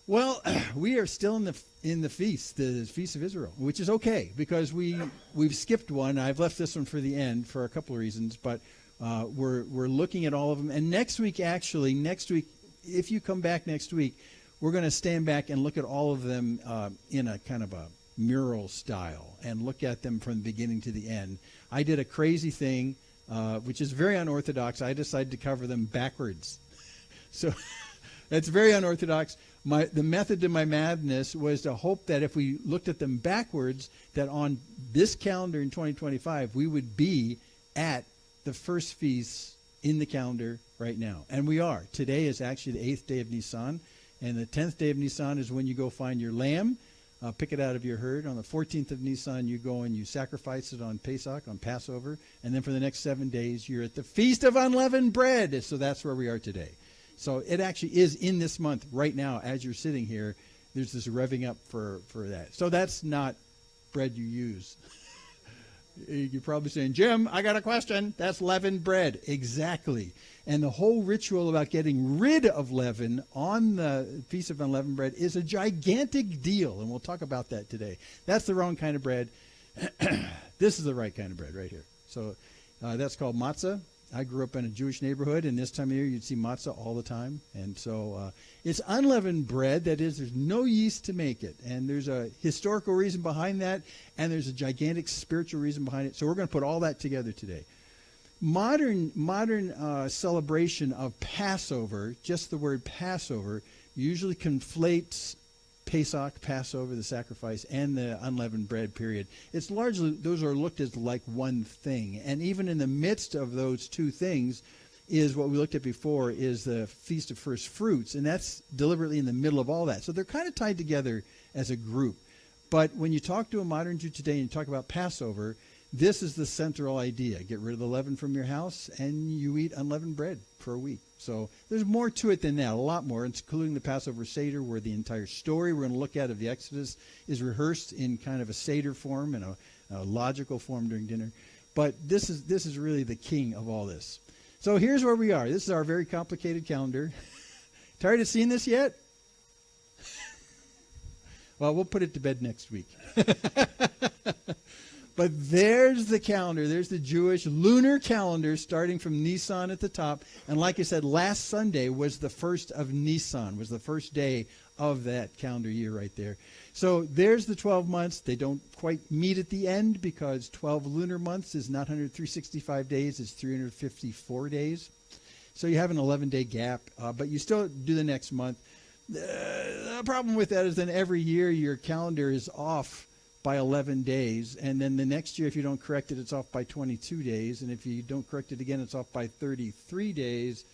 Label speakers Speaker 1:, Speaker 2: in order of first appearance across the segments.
Speaker 1: Well, we are still in the Feast of Israel, which is okay because we've skipped one. I've left this one for the end for a couple of reasons, but we're looking at all of them. And next week, if you come back next week, we're going to stand back and look at all of them in a kind of a mural style and look at them from the beginning to the end. I did a crazy thing, which is very unorthodox. I decided to cover them backwards. So that's very unorthodox. The method to my madness was to hope that if we looked at them backwards, that on this calendar in 2025, we would be at the first feast in the calendar right now. And we are. Today is actually the 8th day of Nisan. And the 10th day of Nisan is when you go find your lamb, pick it out of your herd. On the 14th of Nisan, you go and you sacrifice it on Pesach, on Passover. And then for the next 7 days, you're at the Feast of Unleavened Bread. So that's where we are today. So it actually is in this month right now as you're sitting here. There's this revving up for that. So that's not bread you use. You're probably saying, Jim, I got a question. That's leavened bread. Exactly. And the whole ritual about getting rid of leaven on the Feast of Unleavened Bread is a gigantic deal. And we'll talk about that today. That's the wrong kind of bread. This is the right kind of bread right here. So that's called matzah. I grew up in a Jewish neighborhood, and this time of year you'd see matzah all the time. And so it's unleavened bread. That is, there's no yeast to make it. And there's a historical reason behind that, and there's a gigantic spiritual reason behind it. So we're going to put all that together today. Modern celebration of Passover, just the word Passover, usually conflates Pesach, Passover, the sacrifice, and the unleavened bread period. It's largely, those are looked as like one thing. And even in the midst of those two things is what we looked at before, is the Feast of First Fruits. And that's deliberately in the middle of all that. So they're kind of tied together as a group. But when you talk to a modern Jew today and you talk about Passover, this is the central idea. Get rid of the leaven from your house and you eat unleavened bread for a week. So there's more to it than that, a lot more, including the Passover Seder, where the entire story we're going to look at of the Exodus is rehearsed in kind of a Seder form and a logical form during dinner. But this is really the king of all this. So here's where we are. This is our very complicated calendar. Tired of seeing this yet? Well, we'll put it to bed next week. But there's the calendar. There's the Jewish lunar calendar starting from Nisan at the top. And like I said, last Sunday was the first of Nisan, was the first day of that calendar year right there. So there's the 12 months. They don't quite meet at the end because 12 lunar months is not 365 days. It's 354 days. So you have an 11-day gap, but you still do the next month. The problem with that is then every year your calendar is off by 11 days, and then the next year, if you don't correct it, it's off by 22 days, and if you don't correct it again, it's off by 33 days.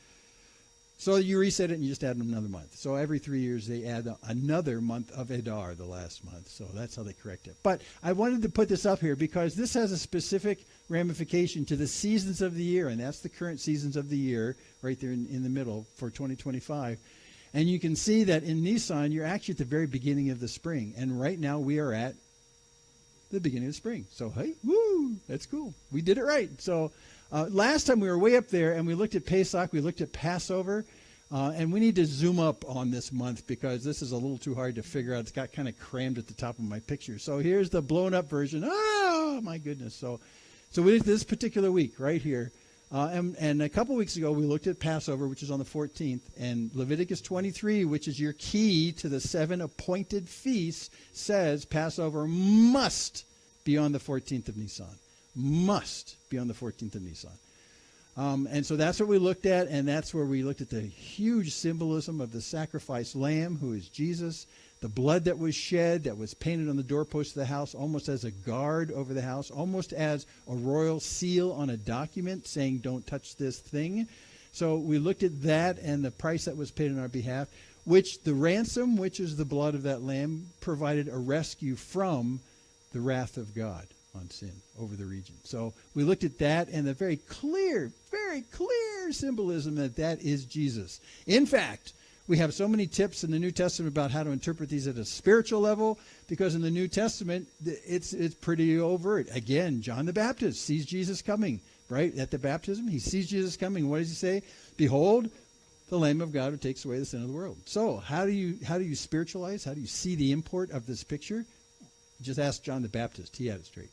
Speaker 1: So you reset it and you just add another month. So every 3 years they add another month of Adar, the last month. So that's how they correct it. But I wanted to put this up here because this has a specific ramification to the seasons of the year, and that's the current seasons of the year right there in the middle for 2025. And you can see that in Nisan, you're actually at the very beginning of the spring, and right now we are at the beginning of spring. So, hey, woo, that's cool. We did it right. So last time we were way up there and we looked at Pesach, we looked at Passover, and we need to zoom up on this month because this is a little too hard to figure out. It's got kind of crammed at the top of my picture. So here's the blown up version. Oh, my goodness. So we did this particular week right here. And a couple weeks ago, we looked at Passover, which is on the 14th, and Leviticus 23, which is your key to the 7 appointed feasts, says Passover must be on the 14th of Nisan. Must be on the 14th of Nisan. And so that's what we looked at, and that's where we looked at the huge symbolism of the sacrificed lamb, who is Jesus, the blood that was shed, that was painted on the doorpost of the house, almost as a guard over the house, almost as a royal seal on a document saying, don't touch this thing. So we looked at that and the price that was paid on our behalf, which the ransom, which is the blood of that lamb, provided a rescue from the wrath of God on sin over the region. So we looked at that and the very clear symbolism that is Jesus. In fact, we have so many tips in the New Testament about how to interpret these at a spiritual level, because in the New Testament, it's pretty overt. Again, John the Baptist sees Jesus coming, right? At the baptism, he sees Jesus coming. What does he say? Behold, the Lamb of God who takes away the sin of the world. So how do you spiritualize? How do you see the import of this picture? Just ask John the Baptist. He had it straight.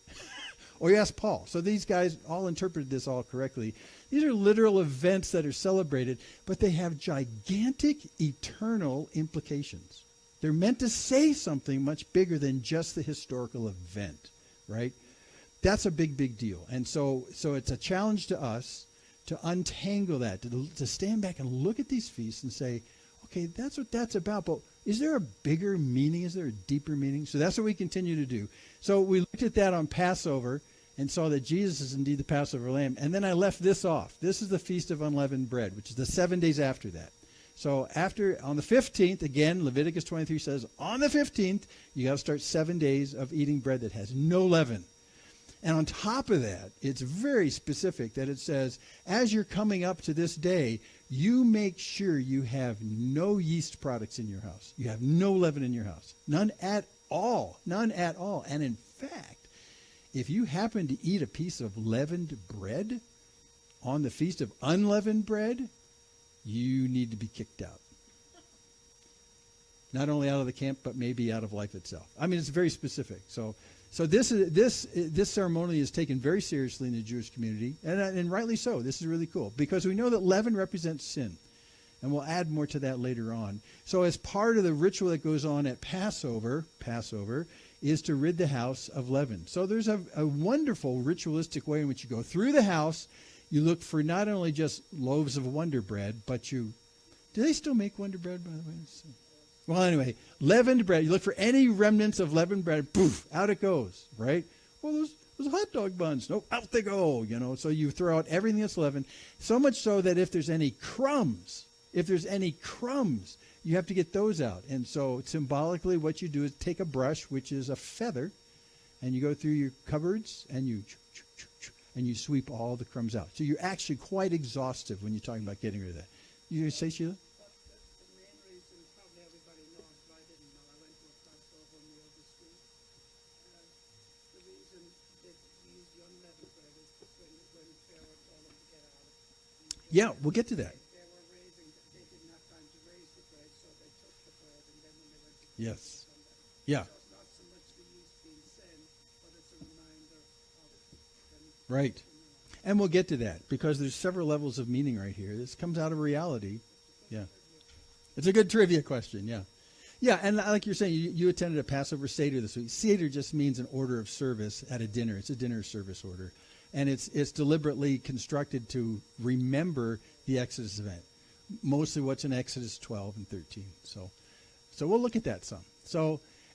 Speaker 1: Or you ask Paul. So these guys all interpreted this all correctly. These are literal events that are celebrated, but they have gigantic eternal implications. They're meant to say something much bigger than just the historical event, right? That's a big, big deal. And so it's a challenge to us to untangle that, to stand back and look at these feasts and say, okay, that's what that's about. But is there a bigger meaning? Is there a deeper meaning? So that's what we continue to do. So we looked at that on Passover and saw that Jesus is indeed the Passover lamb. And then I left this off. This is the Feast of Unleavened Bread, which is the 7 days after that. So on the 15th, again, Leviticus 23 says, on the 15th, you got to start 7 days of eating bread that has no leaven. And on top of that, it's very specific that it says, as you're coming up to this day, you make sure you have no yeast products in your house. You have no leaven in your house. None at all. None at all. And in fact, if you happen to eat a piece of leavened bread on the Feast of Unleavened Bread, you need to be kicked out. Not only out of the camp, but maybe out of life itself. I mean, it's very specific. So this ceremony is taken very seriously in the Jewish community, and rightly so. This is really cool because we know that leaven represents sin, and we'll add more to that later on. So as part of the ritual that goes on at Passover is to rid the house of leaven. So there's a wonderful ritualistic way in which you go through the house. You look for not only just loaves of Wonder Bread, but do they still make Wonder Bread, by the way? Well, anyway, leavened bread. You look for any remnants of leavened bread. Poof, out it goes, right? Well, those hot dog buns. Nope, out they go, So you throw out everything that's leavened. So much so that if there's any crumbs, you have to get those out. And so symbolically what you do is take a brush, which is a feather, and you go through your cupboards and you sweep all the crumbs out. So you're actually quite exhaustive when you're talking about getting rid of that. You going to say, Sheila?
Speaker 2: The main reason, probably everybody knows, but I didn't know. I went to a Passover meal this week. The reason that we use the unleavened bread is when Pharaoh told them to get out of Egypt.
Speaker 1: Yeah, we'll get to that.
Speaker 2: They didn't have time to raise the bread, so they took the bread, and then when they went to
Speaker 1: Yes.
Speaker 2: Yeah.
Speaker 1: Yeah.
Speaker 2: So it's not so much the yeast being sin, but it's a reminder of them.
Speaker 1: Right. And we'll get to that because there's several levels of meaning right here. This comes out of reality. Yeah. It's a good trivia question. Yeah. Yeah. And like you're saying, you attended a Passover Seder this week. Seder just means an order of service at a dinner. It's a dinner service order. And it's deliberately constructed to remember the Exodus event. Mostly what's in Exodus 12 and 13. So we'll look at that some.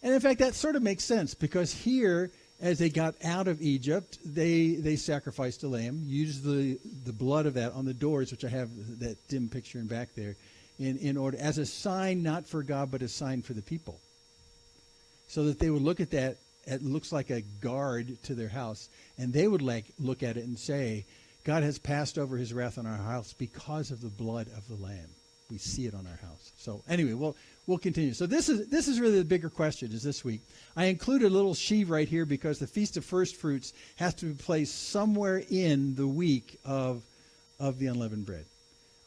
Speaker 1: And in fact, that sort of makes sense because here, as they got out of Egypt, they sacrificed a lamb, used the blood of that on the doors, which I have that dim picture in back there, in order as a sign not for God but a sign for the people, so that they would look at that. It looks like a guard to their house, and they would look at it and say, God has passed over his wrath on our house because of the blood of the lamb. We see it on our house. So anyway, we'll continue. So this is really the bigger question is this week. I included a little sheave right here because the Feast of First Fruits has to be placed somewhere in the week of the unleavened bread.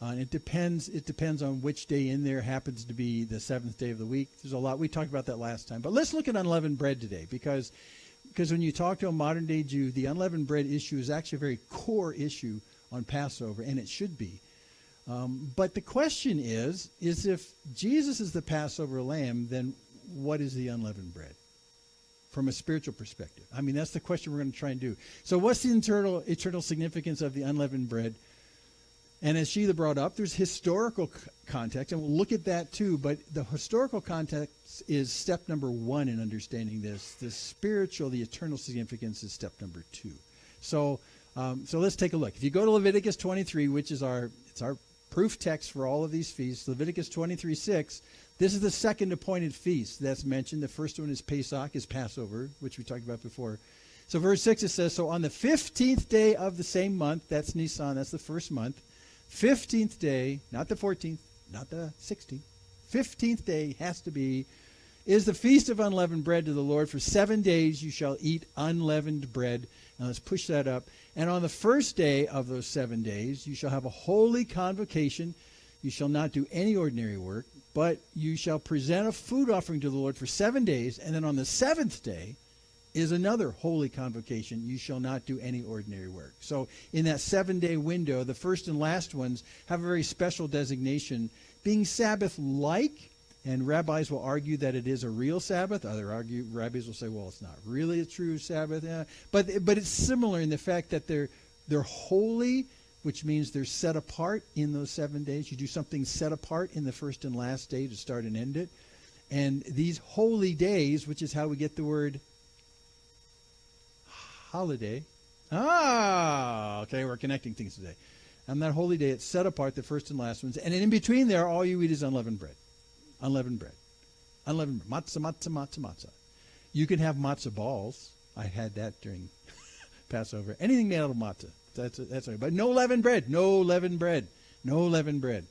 Speaker 1: And it depends on which day in there happens to be the seventh day of the week. There's a lot. We talked about that last time. But let's look at unleavened bread today because when you talk to a modern day Jew, the unleavened bread issue is actually a very core issue on Passover, and it should be. But the question is if Jesus is the Passover lamb, then what is the unleavened bread from a spiritual perspective? I mean, that's the question we're going to try and do. So what's the eternal significance of the unleavened bread? And as Sheila brought up, there's historical context, and we'll look at that too. But the historical context is step number one in understanding this. The spiritual, the eternal significance is step number two. So let's take a look. If you go to Leviticus 23, which is our proof text for all of these feasts, Leviticus 23:6. This is the second appointed feast that's mentioned. The first one is Pesach, is Passover, which we talked about before. So verse 6, it says, so on the 15th day of the same month, that's Nisan, that's the first month, 15th day, not the 14th, not the 16th, 15th day is the Feast of Unleavened Bread to the Lord. For 7 days you shall eat unleavened bread. Now let's push that up. And on the first day of those 7 days, you shall have a holy convocation. You shall not do any ordinary work, but you shall present a food offering to the Lord for 7 days, and then on the seventh day is another holy convocation. You shall not do any ordinary work. So in that 7-day window, the first and last ones have a very special designation, being Sabbath-like, and rabbis will argue that it is a real Sabbath. Other rabbis will say, well, it's not really a true Sabbath. Yeah. But it's similar in the fact that they're holy, which means they're set apart in those 7 days. You do something set apart in the first and last day to start and end it. And these holy days, which is how we get the word holiday. Okay, we're connecting things today. On that holy day, it's set apart, the first and last ones. And in between there, all you eat is unleavened bread. Unleavened bread. Unleavened bread. Matzah, matzah, matzah, matzah. You can have matzah balls. I had that during Passover. Anything made out of matzah. That's right. But no leavened bread. No leavened bread. No leavened bread.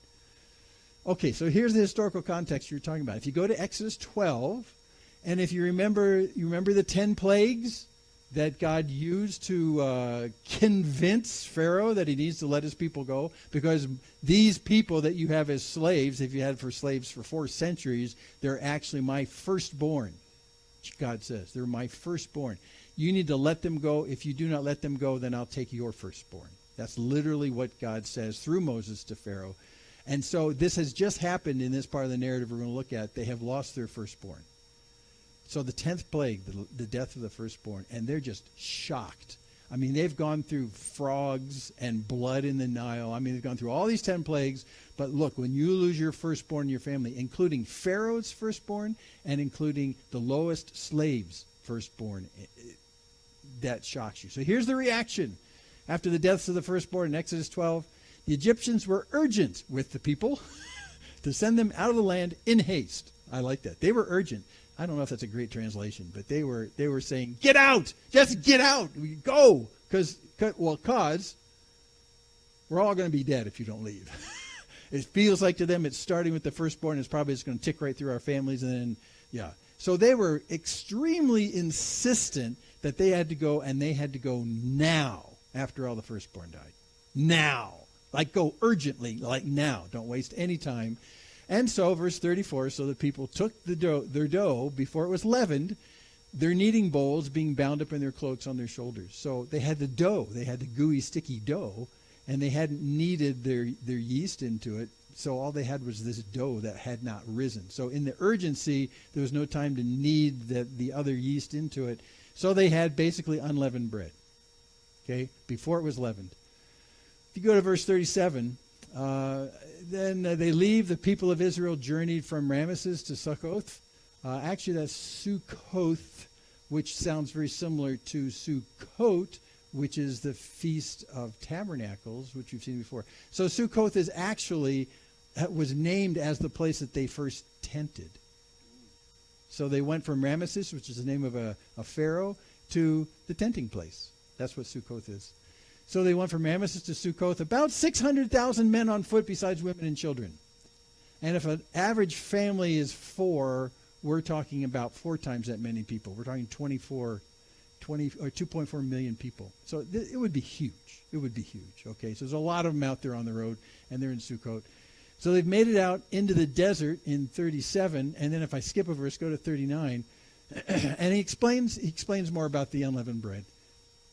Speaker 1: Okay, so here's the historical context you're talking about. If you go to Exodus 12, and if you remember the 10 plagues that God used to convince Pharaoh that he needs to let his people go, because these people that you have as slaves, if you had for slaves for 4 centuries, they're actually my firstborn. God says, they're my firstborn. You need to let them go. If you do not let them go, then I'll take your firstborn. That's literally what God says through Moses to Pharaoh. And so this has just happened in this part of the narrative we're going to look at. They have lost their firstborn. So the 10th plague, the death of the firstborn, and they're just shocked. I mean, they've gone through frogs and blood in the Nile. I mean, they've gone through all these 10 plagues. But look, when you lose your firstborn in your family, including Pharaoh's firstborn and including the lowest slave's firstborn, that shocks you. So here's the reaction. After the deaths of the firstborn in Exodus 12, the Egyptians were urgent with the people to send them out of the land in haste. I like that. They were urgent. I don't know if that's a great translation, but they were saying, get out! Just get out! Go! Because we're all going to be dead if you don't leave. It feels like to them it's starting with the firstborn. It's probably just going to tick right through our families. And then, yeah. So they were extremely insistent that they had to go, and they had to go now after all the firstborn died. Now. Like go urgently, like now. Don't waste any time. And so, verse 34, so the people took their dough before it was leavened, their kneading bowls being bound up in their cloaks on their shoulders. So they had the dough. They had the gooey, sticky dough, and they hadn't kneaded their yeast into it. So all they had was this dough that had not risen. So in the urgency, there was no time to knead the other yeast into it. So they had basically unleavened bread, okay, before it was leavened. If you go to verse 37, then they leave. The people of Israel journeyed from Ramesses to Succoth. Actually, that's Sukkoth, which sounds very similar to Sukkot, which is the Feast of Tabernacles, which you've seen before. So Sukkoth was named as the place that they first tented. So they went from Ramesses, which is the name of a pharaoh, to the tenting place. That's what Sukkoth is. So they went from Ramesses to Sukkoth, about 600,000 men on foot besides women and children. And if an average family is 4, we're talking about 4 times that many people. We're talking 2.4 million people. So it would be huge. It would be huge. Okay, so there's a lot of them out there on the road, and they're in Sukkot. So they've made it out into the desert in 37, and then if I skip a verse, go to 39, and he explains more about the unleavened bread.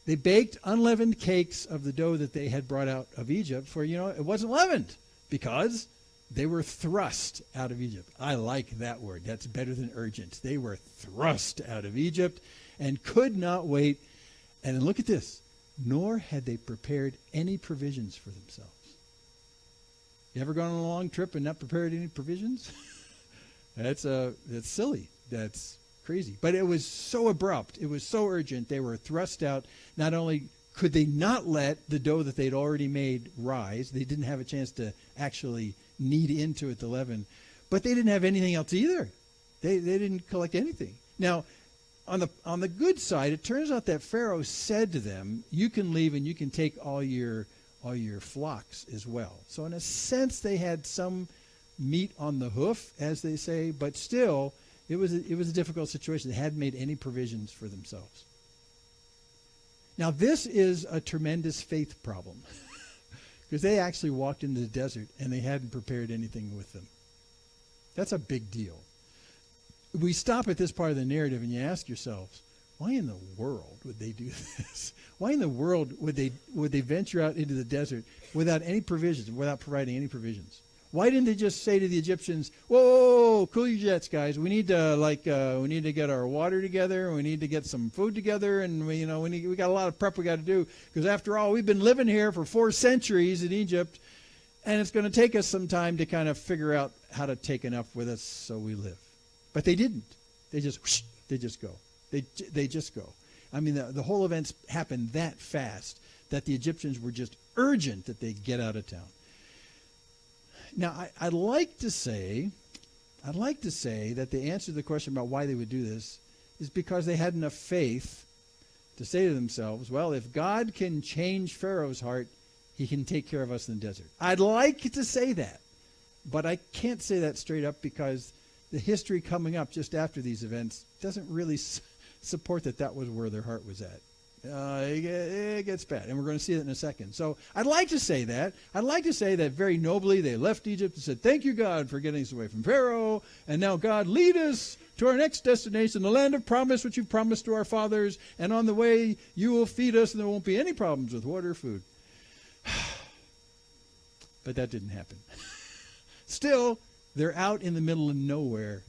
Speaker 1: They baked unleavened cakes of the dough that they had brought out of Egypt, for, it wasn't leavened, because they were thrust out of Egypt. I like that word. That's better than urgent. They were thrust out of Egypt and could not wait. And then look at this. Nor had they prepared any provisions for themselves. You ever gone on a long trip and not prepared any provisions? That's silly. That's crazy. But it was so abrupt. It was so urgent. They were thrust out. Not only could they not let the dough that they'd already made rise, they didn't have a chance to actually knead into it the leaven, but they didn't have anything else either. They didn't collect anything. Now, on the good side, it turns out that Pharaoh said to them, you can leave and you can take all your flocks as well. So in a sense, they had some meat on the hoof, as they say, but still, it was a difficult situation. They hadn't made any provisions for themselves. Now, this is a tremendous faith problem. because they actually walked into the desert and they hadn't prepared anything with them. That's a big deal. We stop at this part of the narrative and you ask yourselves, why in the world would they do this? Why in the world would they venture out into the desert without any provisions, without providing any provisions? Why didn't they just say to the Egyptians, "Whoa, cool your jets, guys. We need to get our water together. We need to get some food together, and we got a lot of prep we got to do because after all, we've been living here for 4 centuries in Egypt, and it's going to take us some time to kind of figure out how to take enough with us so we live." But they didn't. They just go. They just go. I mean, the whole events happened that fast that the Egyptians were just urgent that they get out of town. Now, I'd like to say that the answer to the question about why they would do this is because they had enough faith to say to themselves, well, if God can change Pharaoh's heart, he can take care of us in the desert. I'd like to say that, but I can't say that straight up because the history coming up just after these events doesn't really support that was where their heart was at. It gets bad, and we're going to see that in a second. So I'd like to say that. I'd like to say that very nobly they left Egypt and said, thank you, God, for getting us away from Pharaoh, and now, God, lead us to our next destination, the land of promise, which you've promised to our fathers, and on the way you will feed us, and there won't be any problems with water or food. But that didn't happen. Still, they're out in the middle of nowhere.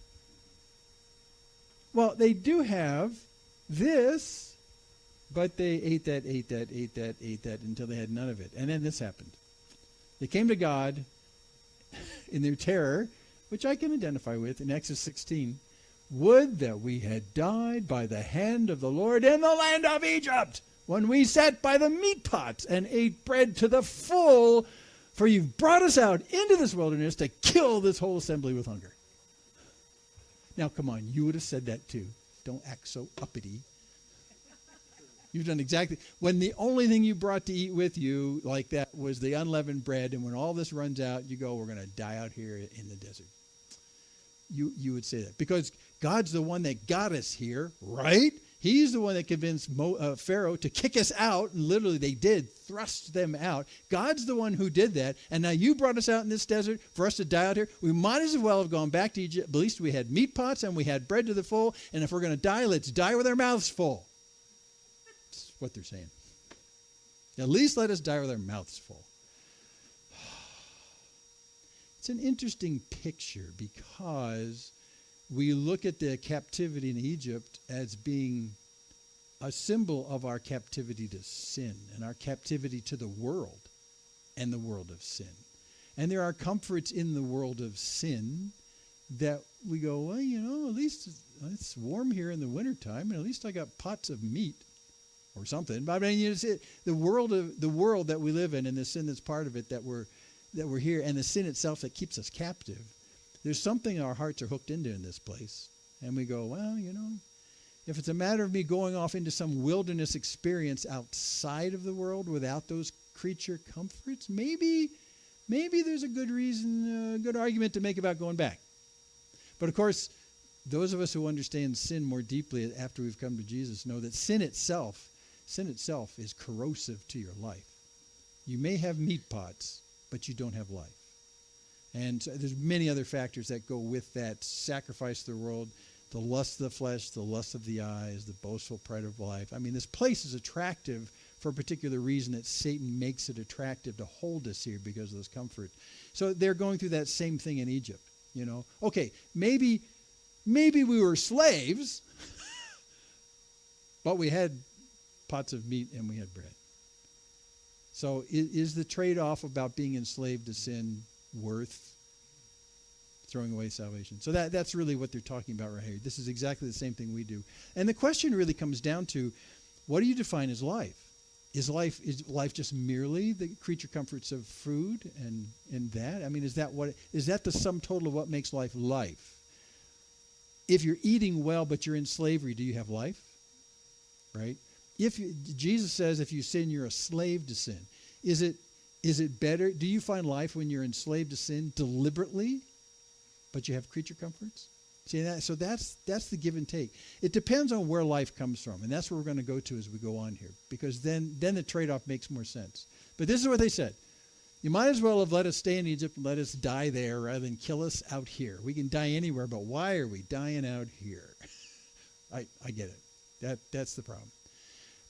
Speaker 1: Well, they do have this, but they ate that until they had none of it. And then this happened. They came to God in their terror, which I can identify with in Exodus 16. Would that we had died by the hand of the Lord in the land of Egypt, when we sat by the meat pots and ate bread to the full, for you've brought us out into this wilderness to kill this whole assembly with hunger. Now, come on, you would have said that too. Don't act so uppity. You've done exactly, when the only thing you brought to eat with you like that was the unleavened bread, and when all this runs out, you go, we're going to die out here in the desert. You would say that. Because God's the one that got us here, right? He's the one that convinced Pharaoh to kick us out, and literally they did, thrust them out. God's the one who did that, and now you brought us out in this desert for us to die out here. We might as well have gone back to Egypt. At least we had meat pots and we had bread to the full, and if we're going to die, let's die with our mouths full. That's what they're saying. At least let us die with our mouths full. It's an interesting picture because we look at the captivity in Egypt as being a symbol of our captivity to sin and our captivity to the world and the world of sin. And there are comforts in the world of sin that we go, well, at least it's warm here in the wintertime, and at least I got pots of meat or something. But I mean, the world that we live in and the sin that's part of it that we're here, and the sin itself that keeps us captive. There's something our hearts are hooked into in this place. And we go, well, if it's a matter of me going off into some wilderness experience outside of the world without those creature comforts, maybe there's a good reason, a good argument to make about going back. But of course, those of us who understand sin more deeply after we've come to Jesus know that sin itself is corrosive to your life. You may have meat pots, but you don't have life. And so there's many other factors that go with that. Sacrifice of the world, the lust of the flesh, the lust of the eyes, the boastful pride of life. I mean, this place is attractive for a particular reason that Satan makes it attractive to hold us here because of this comfort. So they're going through that same thing in Egypt, Okay, maybe we were slaves, but we had pots of meat and we had bread. So is the trade-off about being enslaved to sin worth throwing away salvation? So that's really what they're talking about right here. This is exactly the same thing we do. And the question really comes down to, what do you define as life? Is life just merely the creature comforts of food and that? I mean, is that the sum total of what makes life life? If you're eating well but you're in slavery, do you have life? Right? Jesus says if you sin, you're a slave to sin. Is it better? Do you find life when you're enslaved to sin deliberately, but you have creature comforts? See that? So that's the give and take. It depends on where life comes from, and that's where we're going to go to as we go on here, because then the trade-off makes more sense. But this is what they said. You might as well have let us stay in Egypt and let us die there rather than kill us out here. We can die anywhere, but why are we dying out here? I get it. That's the problem.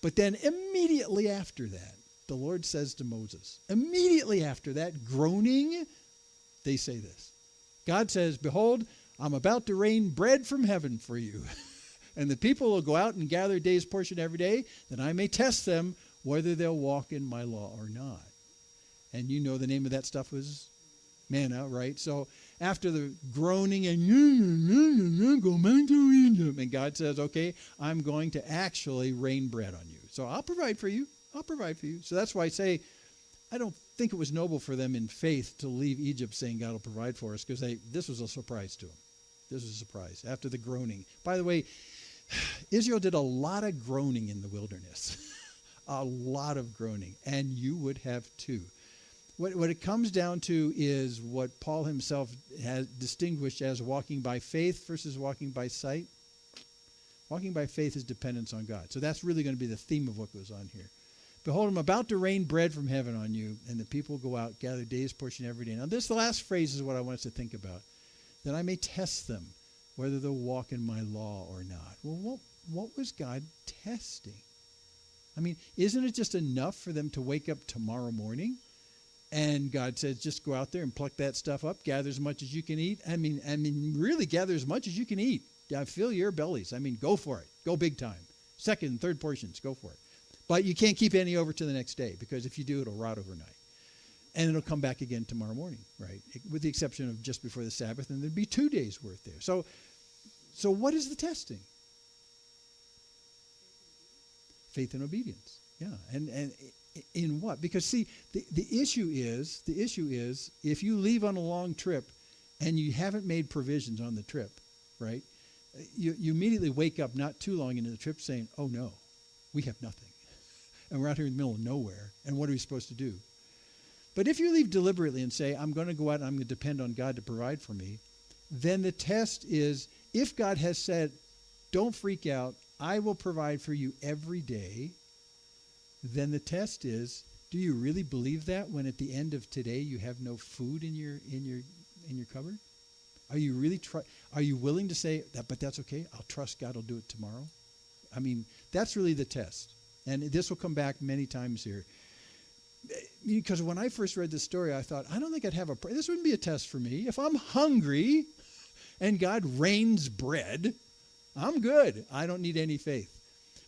Speaker 1: But then immediately after that, the Lord says to Moses, immediately after that, groaning, they say this. God says, behold, I'm about to rain bread from heaven for you. And the people will go out and gather a day's portion every day, that I may test them whether they'll walk in my law or not. And you know the name of that stuff was manna, right? So after the groaning and go back to Egypt, and God says, okay, I'm going to actually rain bread on you. So I'll provide for you. I'll provide for you. So that's why I say I don't think it was noble for them in faith to leave Egypt saying God will provide for us, because this was a surprise to them. This was a surprise after the groaning. By the way, Israel did a lot of groaning in the wilderness. A lot of groaning. And you would have too. What it comes down to is what Paul himself has distinguished as walking by faith versus walking by sight. Walking by faith is dependence on God. So that's really going to be the theme of what goes on here. Behold, I'm about to rain bread from heaven on you, and the people go out, gather day's portion every day. Now, this last phrase is what I want us to think about. That I may test them, whether they'll walk in my law or not. Well, what was God testing? I mean, isn't it just enough for them to wake up tomorrow morning? And God says, just go out there and pluck that stuff up, gather as much as you can eat. I mean, really gather as much as you can eat. Fill your bellies. I mean, go for it. Go big time. Second and third portions, go for it. But you can't keep any over to the next day, because if you do, it'll rot overnight. And it'll come back again tomorrow morning, right? With the exception of just before the Sabbath, and there'd be 2 days worth there. So what is the testing? Faith and obedience. Yeah. And in what? Because see, the issue is if you leave on a long trip and you haven't made provisions on the trip, right? You immediately wake up not too long into the trip saying, oh no, we have nothing. And we're out here in the middle of nowhere. And what are we supposed to do? But if you leave deliberately and say, I'm going to go out and I'm going to depend on God to provide for me, then the test is, if God has said, don't freak out, I will provide for you every day, then the test is, do you really believe that when at the end of today you have no food in your cupboard? Are you really are you willing to say that, but that's okay, I'll trust God will do it tomorrow? I mean, that's really the test. And this will come back many times here. Because when I first read this story, I thought, I don't think I'd have this wouldn't be a test for me. If I'm hungry and God rains bread, I'm good. I don't need any faith.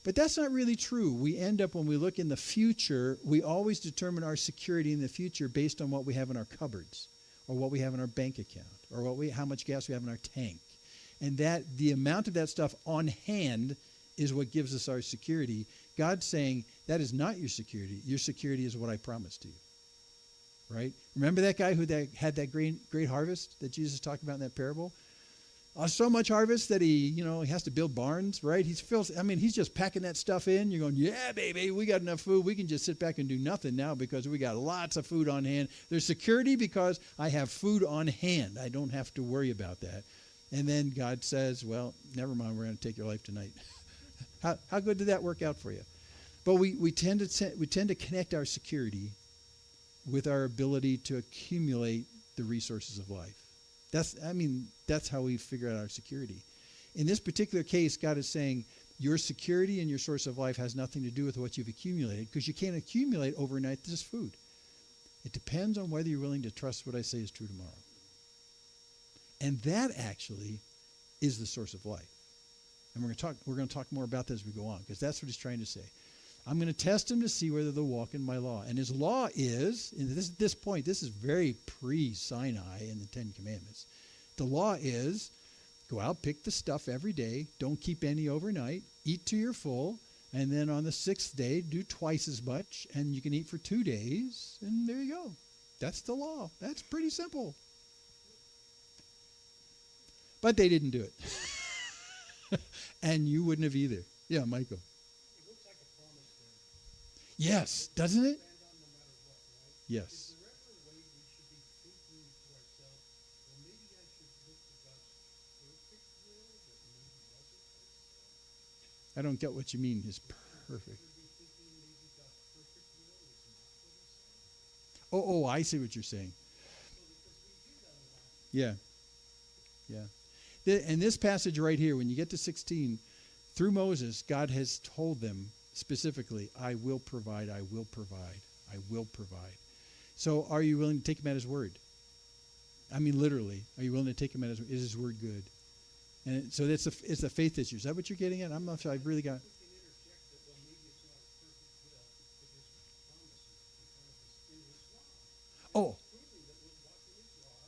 Speaker 1: But that's not really true. We end up, when we look in the future, we always determine our security in the future based on what we have in our cupboards, or what we have in our bank account, or how much gas we have in our tank. And that the amount of that stuff on hand is what gives us our security. God's saying that is not your security. Your security is what I promised to you. Right? Remember that guy who had that great harvest that Jesus talked about in that parable? So much harvest that he has to build barns, right? He's just packing that stuff in. You're going, yeah, baby, we got enough food. We can just sit back and do nothing now because we got lots of food on hand. There's security because I have food on hand. I don't have to worry about that. And then God says, well, never mind, we're going to take your life tonight. How good did that work out for you? But we tend to connect our security with our ability to accumulate the resources of life. That's how we figure out our security. In this particular case, God is saying your security and your source of life has nothing to do with what you've accumulated, because you can't accumulate overnight this food. It depends on whether you're willing to trust what I say is true tomorrow. And that actually is the source of life. And we're going to talk more about that as we go on, because that's what he's trying to say. I'm going to test them to see whether they'll walk in my law. And his law is, at this point, this is very pre-Sinai in the Ten Commandments. The law is, go out, pick the stuff every day, don't keep any overnight, eat till you're full, and then on the 6th day, do twice as much, and you can eat for 2 days, and there you go. That's the law. That's pretty simple. But they didn't do it. And you wouldn't have either. Yeah, Michael.
Speaker 3: It looks like a promise there.
Speaker 1: Yes, doesn't it?
Speaker 3: Stand on no matter what, right?
Speaker 1: Yes.
Speaker 3: Is there ever a way we should be thinking to ourselves, well, maybe I should look for God's perfect will that maybe wasn't perfect?
Speaker 1: I don't get what you mean, is perfect.
Speaker 3: Should we be thinking maybe God's perfect will is not what he said?
Speaker 1: Oh, I see what you're saying. Yeah, yeah. And this passage right here, when you get to 16, through Moses, God has told them specifically, I will provide, I will provide, I will provide. So are you willing to take him at his word? I mean, literally, are you willing to take him at his word? Is his word good? And so it's a faith issue. Is that what you're getting at? I'm not sure. I've really got...
Speaker 3: We can interject that, well, maybe it's not a perfect will, but his promises in his law.
Speaker 1: Oh,
Speaker 3: Proving that we'll walk in his law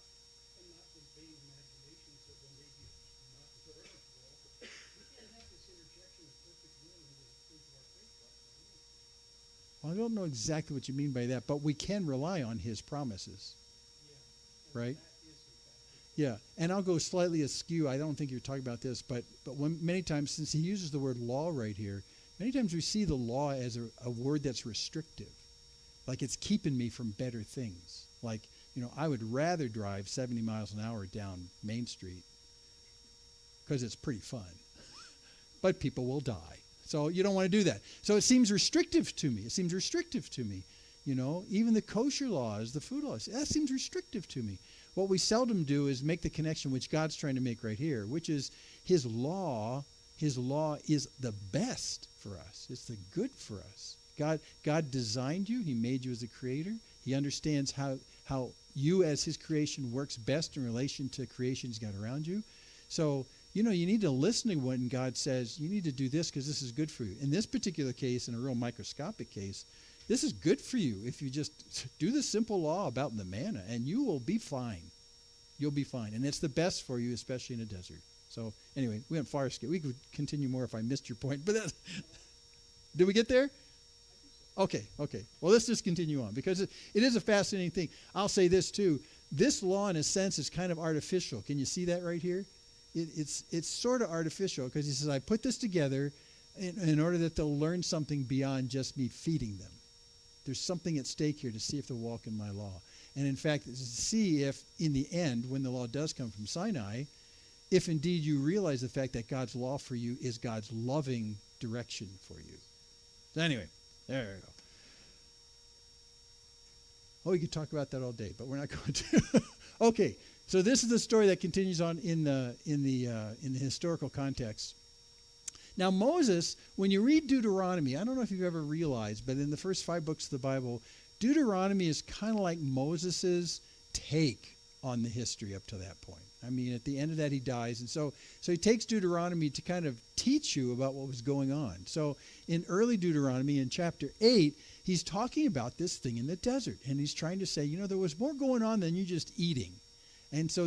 Speaker 3: and not with vain imaginations that, well, maybe it's not the perfect will. We can't have this interjection of perfect will into our faith life.
Speaker 1: well, I don't know exactly what you mean by that, but we can rely on his promises,
Speaker 3: Yeah.
Speaker 1: right?
Speaker 3: That is in fact.
Speaker 1: Yeah, and I'll go slightly askew. I don't think you're talking about this, but many times, since he uses the word law right here, many times we see the law as a word that's restrictive, like it's keeping me from better things. Like, I would rather drive 70 miles an hour down Main Street because it's pretty fun, but people will die. So you don't want to do that. So it seems restrictive to me. Even the kosher laws, the food laws, that seems restrictive to me. What we seldom do is make the connection which God's trying to make right here, which is his law is the best for us. It's the good for us. God designed you. He made you as a creator. He understands how you as his creation works best in relation to creation he's got around you. So, you need to listen to when God says, you need to do this because this is good for you. In this particular case, in a real microscopic case, this is good for you if you just do the simple law about the manna, and you will be fine. You'll be fine. And it's the best for you, especially in a desert. So anyway, we went far skip. We could continue more if I missed your point. But did we get there? Okay. Well, let's just continue on because it is a fascinating thing. I'll say this too. This law, in a sense, is kind of artificial. Can you see that right here? It's sort of artificial because he says, I put this together in order that they'll learn something beyond just me feeding them. There's something at stake here to see if they'll walk in my law. And in fact, to see if in the end, when the law does come from Sinai, if indeed you realize the fact that God's law for you is God's loving direction for you. So anyway, there you go. Oh, we could talk about that all day, but we're not going to. Okay, so this is the story that continues on in the historical context. Now Moses, when you read Deuteronomy, I don't know if you've ever realized, but in the first 5 books of the Bible, Deuteronomy is kind of like Moses's take on the history up to that point. I mean, at the end of that, he dies. And so he takes Deuteronomy to kind of teach you about what was going on. So in early Deuteronomy, in chapter 8, he's talking about this thing in the desert. And he's trying to say, there was more going on than you just eating. And so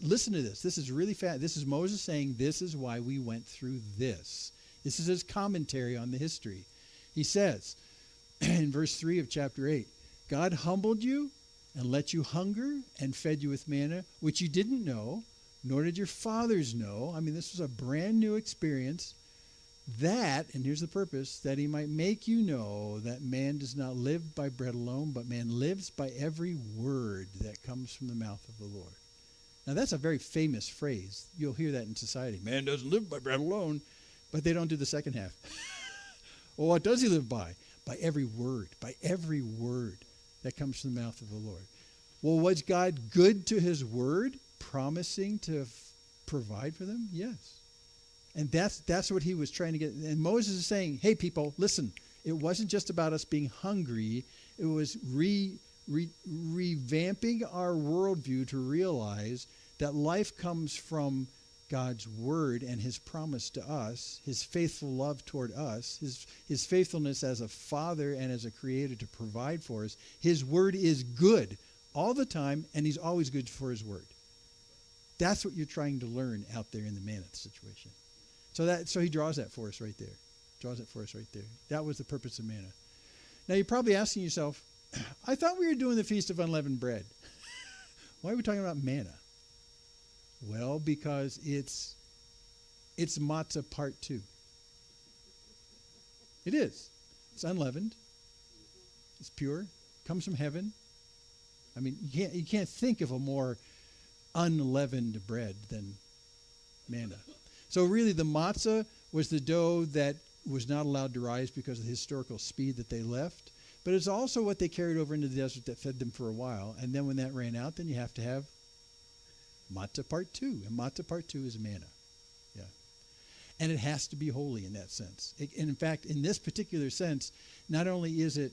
Speaker 1: listen to this. This is really fast. This is Moses saying, this is why we went through this. This is his commentary on the history. He says in verse 3 of chapter 8, God humbled you and let you hunger and fed you with manna, which you didn't know, nor did your fathers know. I mean, this was a brand new experience. That, and here's the purpose, that he might make you know that man does not live by bread alone, but man lives by every word that comes from the mouth of the Lord. Now, that's a very famous phrase. You'll hear that in society. Man doesn't live by bread alone, but they don't do the second half. Well, what does he live by? By every word that comes from the mouth of the Lord. Well, was God good to his word, promising to provide for them? Yes. And that's what he was trying to get. And Moses is saying, hey, people, listen, it wasn't just about us being hungry. It was revamping our worldview to realize that life comes from God's word and his promise to us, his faithful love toward us, his faithfulness as a father and as a creator to provide for us. His word is good all the time, and he's always good for his word. That's what you're trying to learn out there in the manna situation. So he draws that for us right there. That was the purpose of manna. Now you're probably asking yourself, I thought we were doing the Feast of Unleavened Bread. Why are we talking about manna? Well, because it's matzah part 2. It is. It's unleavened. It's pure. Comes from heaven. I mean, you can't think of a more unleavened bread than manna. So really the matzah was the dough that was not allowed to rise because of the historical speed that they left. but it's also what they carried over into the desert that fed them for a while. And then when that ran out, then you have to have matzah part 2. And matzah part 2 is manna. Yeah. And it has to be holy in that sense. And in fact, in this particular sense, not only is it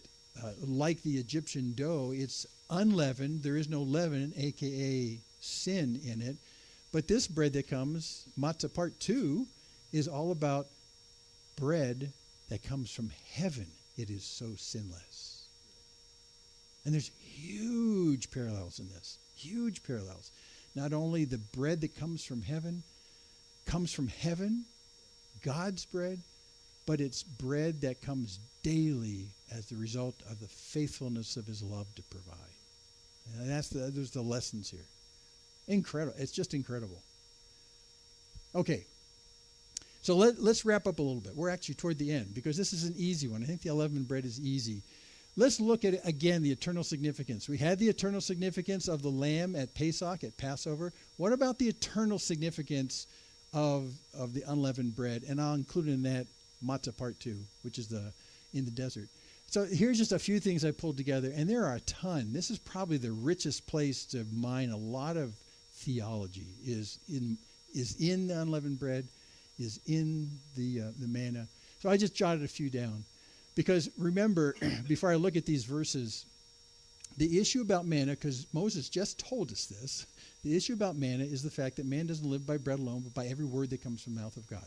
Speaker 1: like the Egyptian dough, it's unleavened. There is no leaven, a.k.a. sin in it. But this bread that comes, matzah part 2, is all about bread that comes from heaven. It is so sinless. And there's huge parallels in this. Huge parallels. Not only the bread that comes from heaven, God's bread, but it's bread that comes daily as the result of the faithfulness of his love to provide. And there's the lessons here. Incredible. It's just incredible. Okay. So let's wrap up a little bit. We're actually toward the end because this is an easy one. I think the unleavened bread is easy. Let's look at, again, the eternal significance. We had the eternal significance of the lamb at Pesach, at Passover. What about the eternal significance of the unleavened bread? And I'll include in that matzah part 2, which is in the desert. So here's just a few things I pulled together, and there are a ton. This is probably the richest place to mine a lot of theology is in the unleavened bread, is in the manna. So I just jotted a few down. Because remember, before I look at these verses, the issue about manna, because Moses just told us this, the issue about manna is the fact that man doesn't live by bread alone, but by every word that comes from the mouth of God.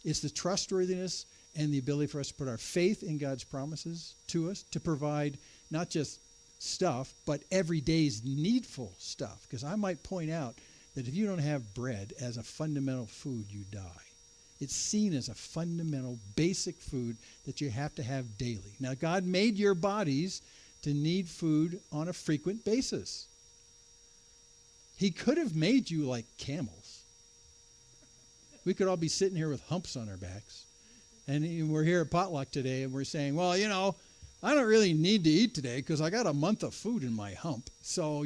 Speaker 1: It's the trustworthiness and the ability for us to put our faith in God's promises to us, to provide not just stuff, but every day's needful stuff. Because I might point out that if you don't have bread as a fundamental food, you die. It's seen as a fundamental, basic food that you have to have daily. Now, God made your bodies to need food on a frequent basis. He could have made you like camels. We could all be sitting here with humps on our backs. And we're here at Potluck today, and we're saying, well, I don't really need to eat today because I got a month of food in my hump. So,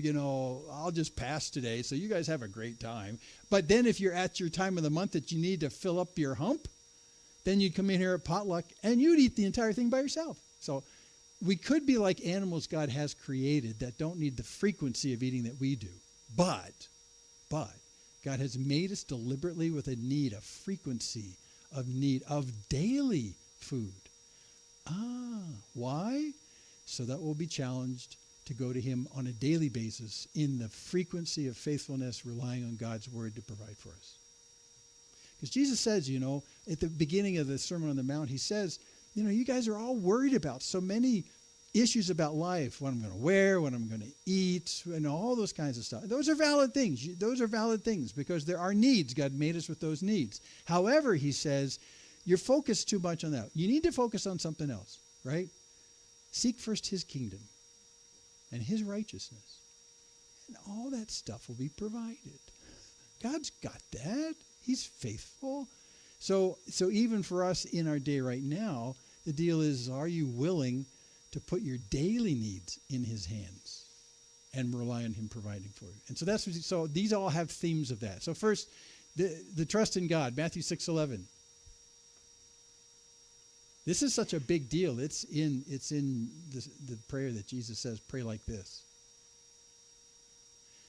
Speaker 1: I'll just pass today. So you guys have a great time. But then if you're at your time of the month that you need to fill up your hump, then you'd come in here at Potluck and you'd eat the entire thing by yourself. So we could be like animals God has created that don't need the frequency of eating that we do. But God has made us deliberately with a need, a frequency of need of daily food. Why? So that we'll be challenged to go to him on a daily basis in the frequency of faithfulness, relying on God's word to provide for us. Because Jesus says, at the beginning of the Sermon on the Mount, he says, you guys are all worried about so many issues about life, what I'm going to wear, what I'm going to eat, and all those kinds of stuff. Those are valid things. Those are valid things because there are needs. God made us with those needs. However, he says, you're focused too much on that. You need to focus on something else, right? Seek first his kingdom and his righteousness, and all that stuff will be provided. God's got that. He's faithful. So even for us in our day right now, the deal is, are you willing to put your daily needs in his hands and rely on him providing for you? And so these all have themes of that. So first, the trust in God, Matthew 6:11. This is such a big deal. It's in the prayer that Jesus says, pray like this.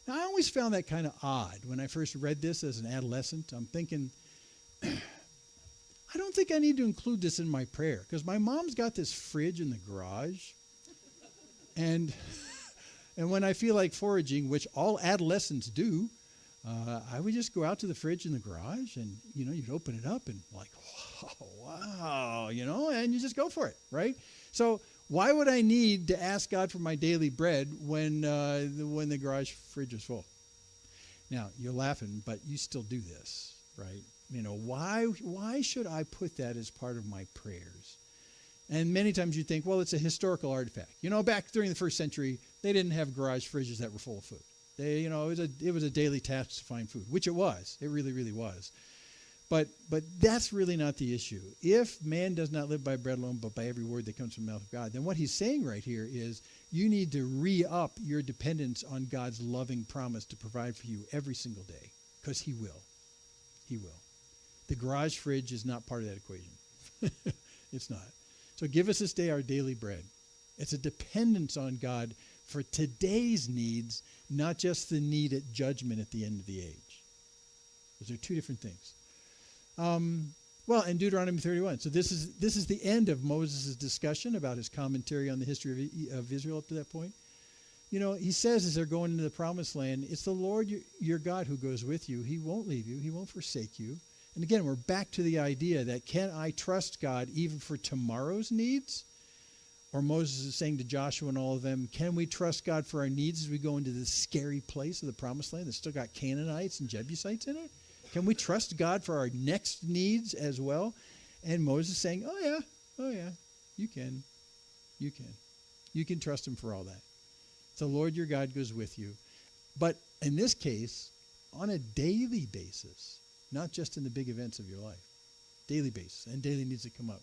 Speaker 1: Now, I always found that kind of odd when I first read this as an adolescent. I'm thinking, I don't think I need to include this in my prayer because my mom's got this fridge in the garage. And when I feel like foraging, which all adolescents do, I would just go out to the fridge in the garage and, you'd open it up and like, wow, and you just go for it, right? So why would I need to ask God for my daily bread when the garage fridge is full? Now, you're laughing, but you still do this, right? Why should I put that as part of my prayers? And many times you think, well, it's a historical artifact. Back during the first century, they didn't have garage fridges that were full of food. It was a daily task to find food, which it was. It really, really was. But that's really not the issue. If man does not live by bread alone, but by every word that comes from the mouth of God, then what he's saying right here is you need to re-up your dependence on God's loving promise to provide for you every single day, because he will. He will. The garage fridge is not part of that equation. It's not. So give us this day our daily bread. It's a dependence on God for today's needs, not just the need at judgment at the end of the age. Those are two different things. Well, in Deuteronomy 31. So this is the end of Moses' discussion about his commentary on the history of Israel up to that point. You know, he says as they're going into the promised land, it's the Lord your God who goes with you. He won't leave you. He won't forsake you. And again, we're back to the idea that can I trust God even for tomorrow's needs? Or Moses is saying to Joshua and all of them, can we trust God for our needs as we go into this scary place of the promised land that's still got Canaanites and Jebusites in it? Can we trust God for our next needs as well? And Moses is saying, oh yeah, you can. You can trust him for all that. The Lord your God goes with you. But in this case, on a daily basis, not just in the big events of your life. Daily basis, and daily needs to come up.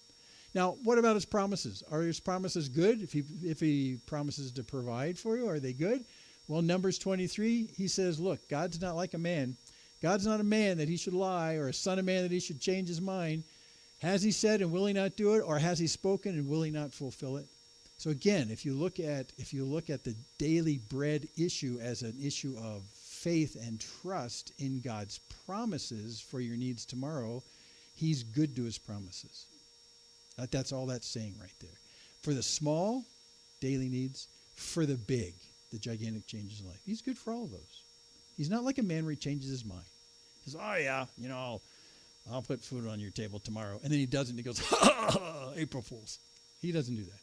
Speaker 1: Now, what about his promises? Are his promises good? If he promises to provide for you, are they good? Well, Numbers 23, he says, look, God's not like a man. God's not a man that he should lie, or a son of man that he should change his mind. Has he said and will he not do it, or has he spoken and will he not fulfill it? So again, if you look at the daily bread issue as an issue of faith and trust in God's promises for your needs tomorrow, he's good to his promises. That's all that's saying right there. For the small, daily needs. For the big, the gigantic changes in life. He's good for all of those. He's not like a man where he changes his mind. He says, oh yeah, I'll put food on your table tomorrow. And then he doesn't. He goes, April Fools. He doesn't do that.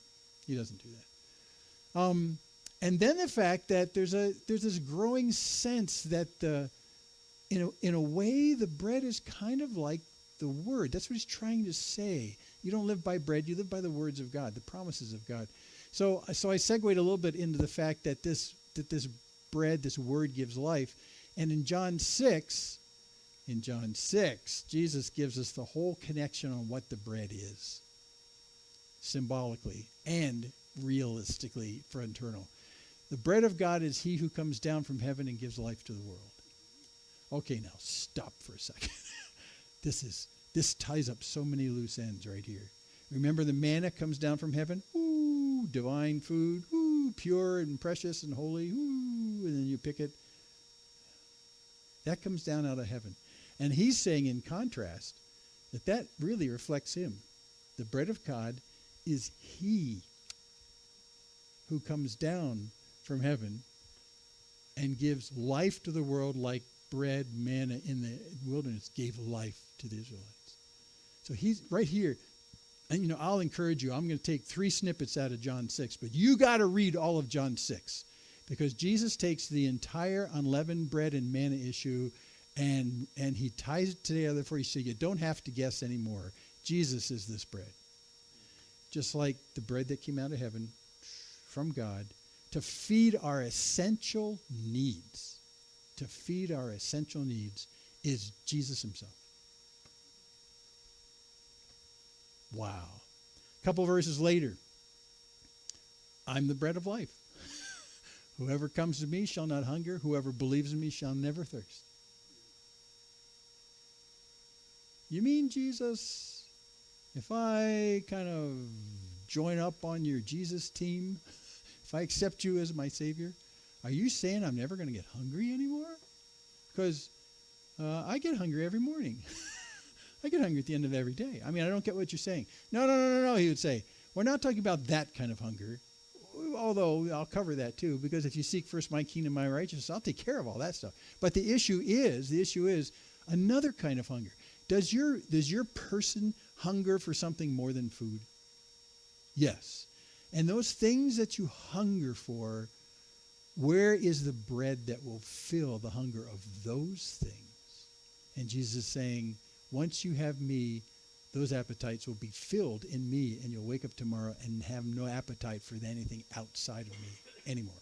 Speaker 1: And then the fact that there's this growing sense that in a way the bread is kind of like the word. That's what he's trying to say. You don't live by bread, you live by the words of God, the promises of God. So I segued a little bit into the fact that this bread, this word gives life. And in John 6, Jesus gives us the whole connection on what the bread is, symbolically and realistically for internal. The bread of God is he who comes down from heaven and gives life to the world. Okay, now stop for a second. This ties up so many loose ends right here. Remember the manna comes down from heaven? Ooh, divine food. Ooh, pure and precious and holy. Ooh, and then you pick it. That comes down out of heaven. And he's saying in contrast that really reflects him. The bread of God is he who comes down from heaven and gives life to the world like bread, manna in the wilderness gave life to the Israelites. So he's right here. And, I'll encourage you. I'm going to take 3 snippets out of John 6, but you got to read all of John 6 because Jesus takes the entire unleavened bread and manna issue and he ties it together for you so you don't have to guess anymore. Jesus is this bread. Just like the bread that came out of heaven from God to feed our essential needs. To feed our essential needs is Jesus himself. Wow. A couple verses later, I'm the bread of life. Whoever comes to me shall not hunger. Whoever believes in me shall never thirst. You mean, Jesus, if I kind of join up on your Jesus team, if I accept you as my Savior, are you saying I'm never going to get hungry anymore? Because I get hungry every morning. I get hungry at the end of every day. I mean, I don't get what you're saying. No, he would say. We're not talking about that kind of hunger, although I'll cover that too, because if you seek first my kingdom, my righteousness, I'll take care of all that stuff. But the issue is another kind of hunger. Does your person hunger for something more than food? Yes. And those things that you hunger for, where is the bread that will fill the hunger of those things? And Jesus is saying, once you have me, those appetites will be filled in me, and you'll wake up tomorrow and have no appetite for anything outside of me anymore.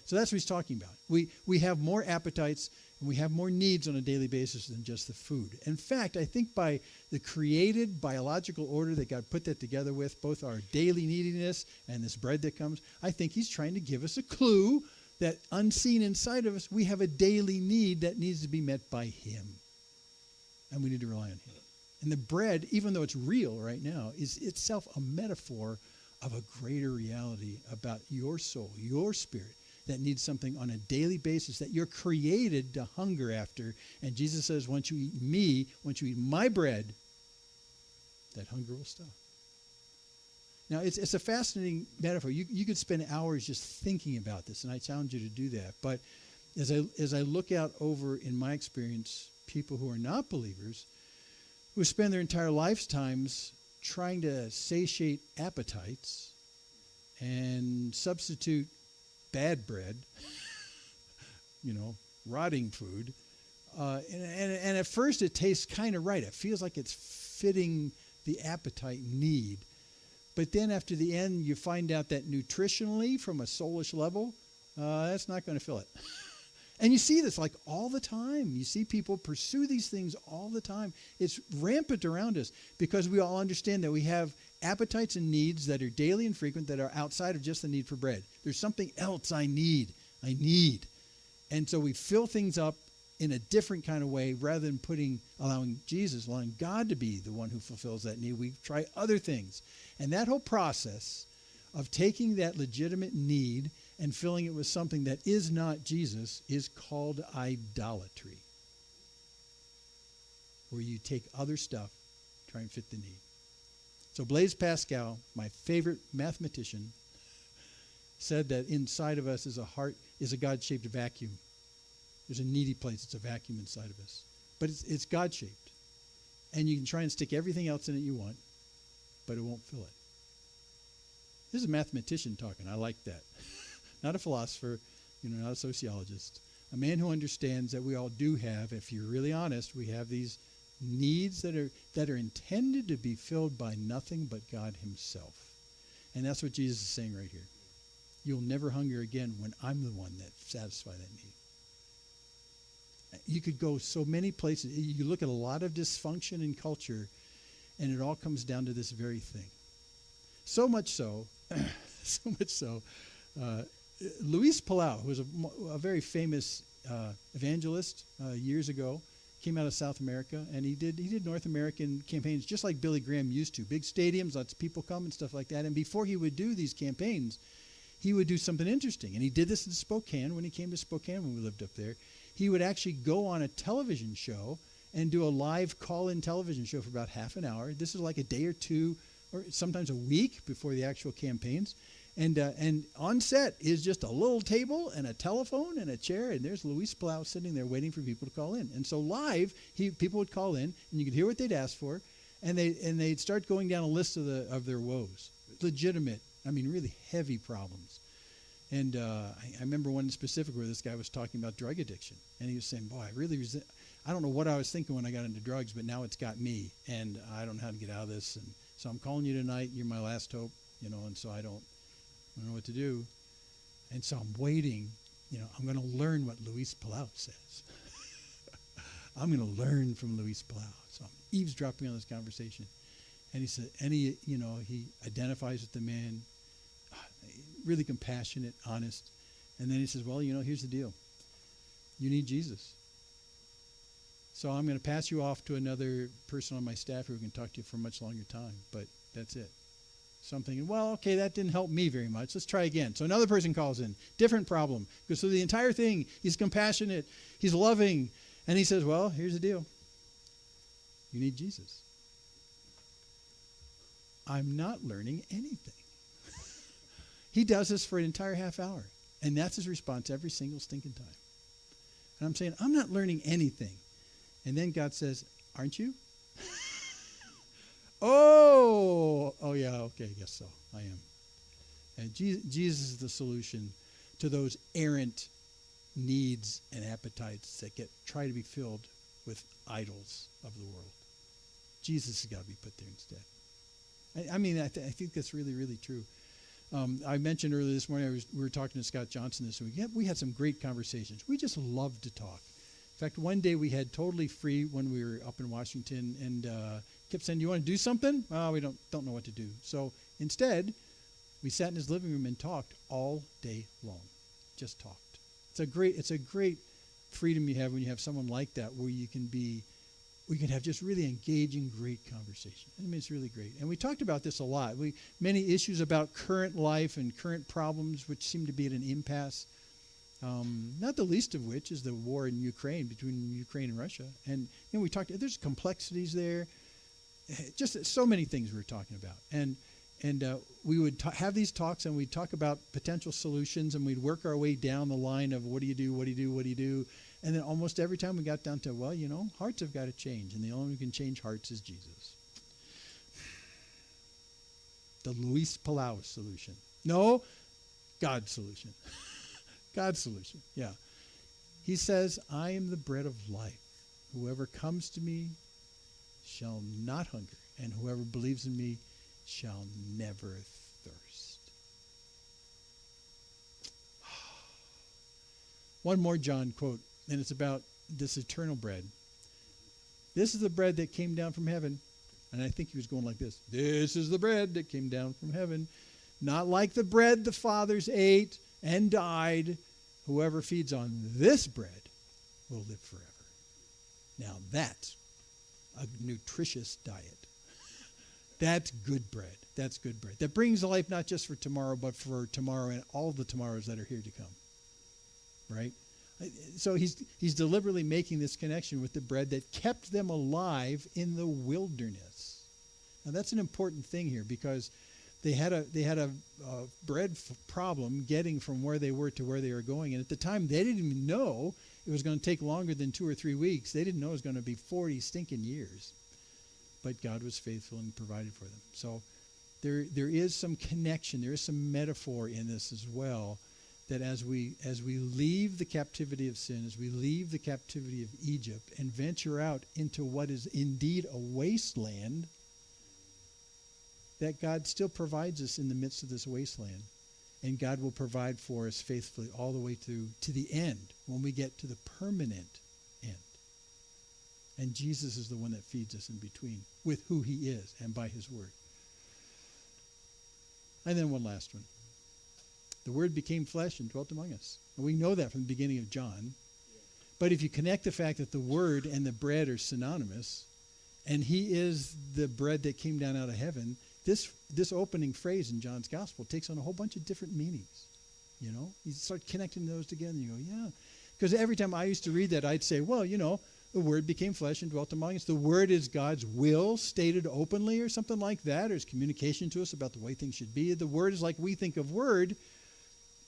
Speaker 1: So that's what he's talking about. We have more appetites and we have more needs on a daily basis than just the food. In fact, I think by the created biological order that God put that together with, both our daily neediness and this bread that comes, I think he's trying to give us a clue that unseen inside of us, we have a daily need that needs to be met by him. And we need to rely on him. And the bread, even though it's real right now, is itself a metaphor of a greater reality about your soul, your spirit, that needs something on a daily basis that you're created to hunger after. And Jesus says, once you eat me, once you eat my bread, that hunger will stop. Now, it's a fascinating metaphor. You could spend hours just thinking about this, and I challenge you to do that. But as I look out over, in my experience, people who are not believers, who spend their entire lifetimes trying to satiate appetites and substitute bad bread, rotting food. And at first it tastes kind of right. It feels like it's fitting the appetite need. But then after the end, you find out that nutritionally, from a soulish level, that's not going to fill it. And you see this like all the time. You see people pursue these things all the time. It's rampant around us because we all understand that we have appetites and needs that are daily and frequent that are outside of just the need for bread. There's something else I need. And so we fill things up in a different kind of way rather than allowing God to be the one who fulfills that need. We try other things. And that whole process of taking that legitimate need and filling it with something that is not Jesus is called idolatry, where you take other stuff, try and fit the need. So Blaise Pascal, my favorite mathematician, said that inside of us is a God-shaped vacuum. There's a needy place. It's a vacuum inside of us. But it's God-shaped. And you can try and stick everything else in it you want, but it won't fill it. This is a mathematician talking. I like that. Not a philosopher, not a sociologist. A man who understands that we all do have, if you're really honest, we have these needs that are intended to be filled by nothing but God himself. And that's what Jesus is saying right here. You'll never hunger again when I'm the one that satisfies that need. You could go so many places. You look at a lot of dysfunction in culture, and it all comes down to this very thing. So much so, Luis Palau, who was a very famous evangelist years ago, came out of South America, and he did North American campaigns just like Billy Graham used to. Big stadiums, lots of people come and stuff like that. And before he would do these campaigns, he would do something interesting. And he did this in Spokane when he came to Spokane when we lived up there. He would actually go on a television show and do a live call-in television show for about half an hour. This is like a day or two, or sometimes a week before the actual campaigns. And on set is just a little table and a telephone and a chair, and there's Luis Palau sitting there waiting for people to call in. And so live, people would call in, and you could hear what they'd ask for, and they'd start going down a list of their woes, legitimate, really heavy problems. And I remember one in specific where this guy was talking about drug addiction, and he was saying, "Boy, I really I don't know what I was thinking when I got into drugs, but now it's got me, and I don't know how to get out of this. And so I'm calling you tonight. You're my last hope, and so I don't know what to do. And so I'm waiting. I'm going to learn what Luis Palau says. I'm going to learn from Luis Palau. So I'm eavesdropping on this conversation. And he said, he identifies with the man, really compassionate, honest. And then he says, well, here's the deal. You need Jesus. So I'm going to pass you off to another person on my staff who can talk to you for a much longer time. But that's it. So I'm thinking, well, okay, that didn't help me very much. Let's try again. So another person calls in. Different problem. Because so the entire thing, he's compassionate. He's loving. And he says, well, here's the deal. You need Jesus. I'm not learning anything. He does this for an entire half hour. And that's his response every single stinking time. And I'm saying, I'm not learning anything. And then God says, aren't you? Oh, yeah, okay, I guess so. I am. And Jesus is the solution to those errant needs and appetites that try to be filled with idols of the world. Jesus has got to be put there instead. I think that's really, really true. I mentioned earlier this morning, we were talking to Scott Johnson this week. We had some great conversations. We just love to talk. In fact, one day we had totally free when we were up in Washington, and kept saying, "Do you want to do something?" "Oh, we don't know what to do." So instead, we sat in his living room and talked all day long. Just talked. It's a great freedom you have when you have someone like that, where you can be we can have just really engaging, great conversation. I mean, it's really great. And we talked about this a lot. Many issues about current life and current problems, which seem to be at an impasse. Not the least of which is the war in Ukraine, between Ukraine and Russia. And we talked, there's complexities there. Just so many things we were talking about. And we would have these talks, and we'd talk about potential solutions, and we'd work our way down the line of what do you do, what do you do, what do you do. And then almost every time we got down to, well, hearts have got to change, and the only one who can change hearts is Jesus. The Luis Palau solution. No, God's solution. God's solution, yeah. He says, I am the bread of life. Whoever comes to me shall not hunger, and whoever believes in me shall never thirst. One more John quote, and it's about this eternal bread. This is the bread that came down from heaven. And I think he was going like this. This is the bread that came down from heaven. Not like the bread the fathers ate and died. Whoever feeds on this bread will live forever. Now that's a nutritious diet. That's good bread. That's good bread. That brings life not just for tomorrow, but for tomorrow and all the tomorrows that are here to come. Right? So he's deliberately making this connection with the bread that kept them alive in the wilderness. Now that's an important thing here, because they had a bread problem getting from where they were to where they were going, and at the time they didn't even know it was going to take longer than 2 or 3 weeks. They didn't know it was going to be 40 stinking years, but God was faithful and provided for them. So there is some connection, there is some metaphor in this as well. That as we leave the captivity of sin, as we leave the captivity of Egypt and venture out into what is indeed a wasteland, that God still provides us in the midst of this wasteland. And God will provide for us faithfully all the way through to the end, when we get to the permanent end. And Jesus is the one that feeds us in between with who he is and by his word. And then one last one. The Word became flesh and dwelt among us. And we know that from the beginning of John. But if you connect the fact that the Word and the bread are synonymous, and he is the bread that came down out of heaven, this opening phrase in John's Gospel takes on a whole bunch of different meanings. You start connecting those together, and you go, yeah. Because every time I used to read that, I'd say, well, the Word became flesh and dwelt among us. The Word is God's will stated openly or something like that, or his communication to us about the way things should be. The Word is like we think of Word,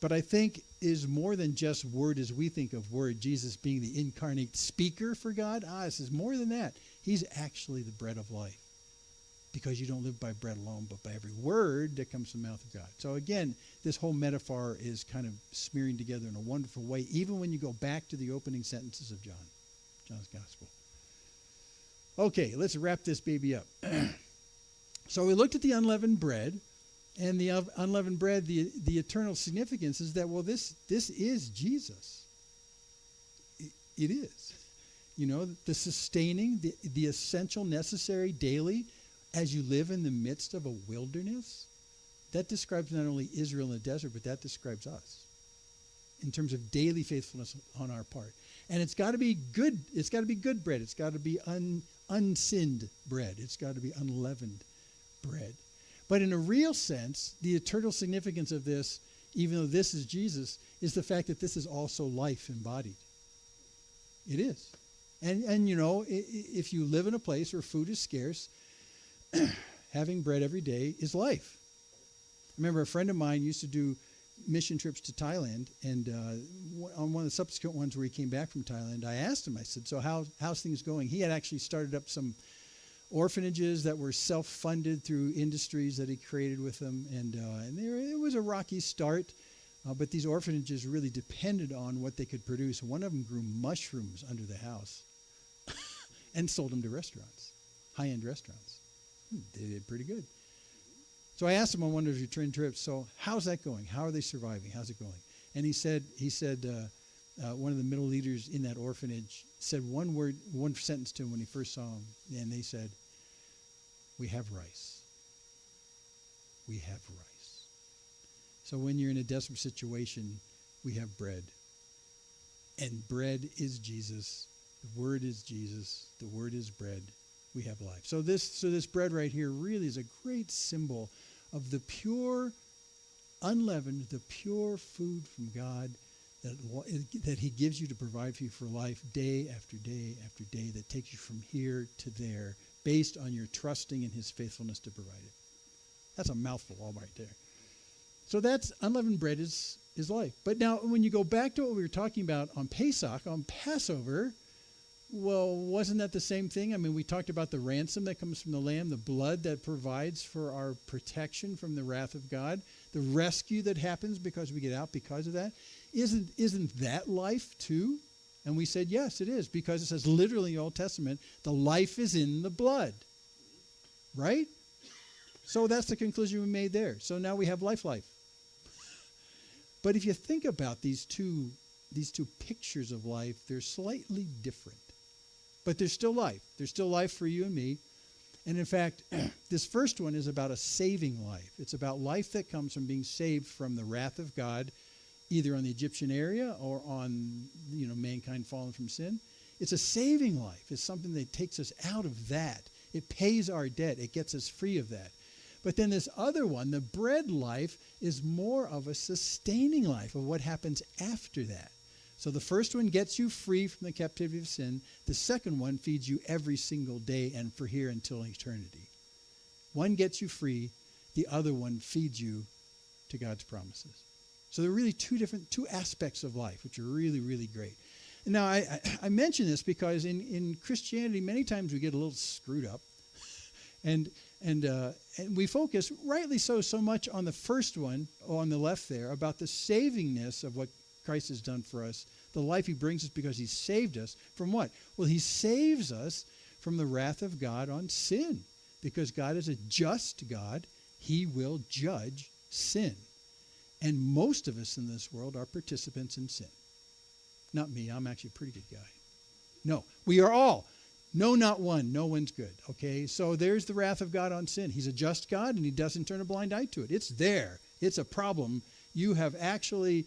Speaker 1: but I think is more than just word as we think of word, Jesus being the incarnate speaker for God. This is more than that. He's actually the bread of life, because you don't live by bread alone, but by every word that comes from the mouth of God. So again, this whole metaphor is kind of smearing together in a wonderful way, even when you go back to the opening sentences of John's Gospel. Okay, let's wrap this baby up. So we looked at the unleavened bread. And the unleavened bread, the eternal significance is that, well, this is Jesus. It is. The sustaining, the essential, necessary daily, as you live in the midst of a wilderness. That describes not only Israel in the desert, but that describes us in terms of daily faithfulness on our part. And it's got to be good. It's got to be good bread. It's got to be unsinned bread. It's got to be unleavened bread. But in a real sense, the eternal significance of this, even though this is Jesus, is the fact that this is also life embodied. It is. And if you live in a place where food is scarce, having bread every day is life. I remember a friend of mine used to do mission trips to Thailand, and on one of the subsequent ones where he came back from Thailand, I asked him, I said, so how's things going? He had actually started up some orphanages that were self-funded through industries that he created with them, and it was a rocky start, but these orphanages really depended on what they could produce. One of them grew mushrooms under the house and sold them to restaurants, high-end restaurants. They did pretty good. So I asked him on one of his return trips, so how's that going? How are they surviving? How's it going? And he said one of the middle leaders in that orphanage said one sentence to him when he first saw him, and they said, "We have rice. We have rice." So when you're in a desperate situation, we have bread. And bread is Jesus, The Word is Jesus. The Word is bread. We have life. So this bread right here really is a great symbol of the pure, unleavened, the pure food from God that he gives you to provide for you for life day after day after day, that takes you from here to there based on your trusting in his faithfulness to provide it. That's a mouthful all right there. So that's unleavened bread is life. But now when you go back to what we were talking about on Pesach, on Passover, well, wasn't that the same thing? I mean, we talked about the ransom that comes from the lamb, the blood that provides for our protection from the wrath of God, the rescue that happens because we get out because of that. Isn't that life too? And we said, yes, it is, because it says literally in the Old Testament, the life is in the blood. Right? So that's the conclusion we made there. So now we have life. But if you think about these two pictures of life, they're slightly different. But there's still life. There's still life for you and me. And in fact, this first one is about a saving life. It's about life that comes from being saved from the wrath of God, either on the Egyptian area or on, mankind fallen from sin. It's a saving life. It's something that takes us out of that. It pays our debt. It gets us free of that. But then this other one, the bread life, is more of a sustaining life of what happens after that. So the first one gets you free from the captivity of sin. The second one feeds you every single day and for here until eternity. One gets you free. The other one feeds you to God's promises. So there are really two aspects of life, which are really, really great. And now I mention this because in Christianity, many times we get a little screwed up. And we focus, rightly so much on the first one, on the left there, about the savingness of what Christ has done for us, the life he brings us because he saved us from what? Well, he saves us from the wrath of God on sin. Because God is a just God, he will judge sin. And most of us in this world are participants in sin. Not me, I'm actually a pretty good guy. No, we are all. No, not one. No one's good. Okay, so there's the wrath of God on sin. He's a just God, and he doesn't turn a blind eye to it. It's there. It's a problem. You have actually,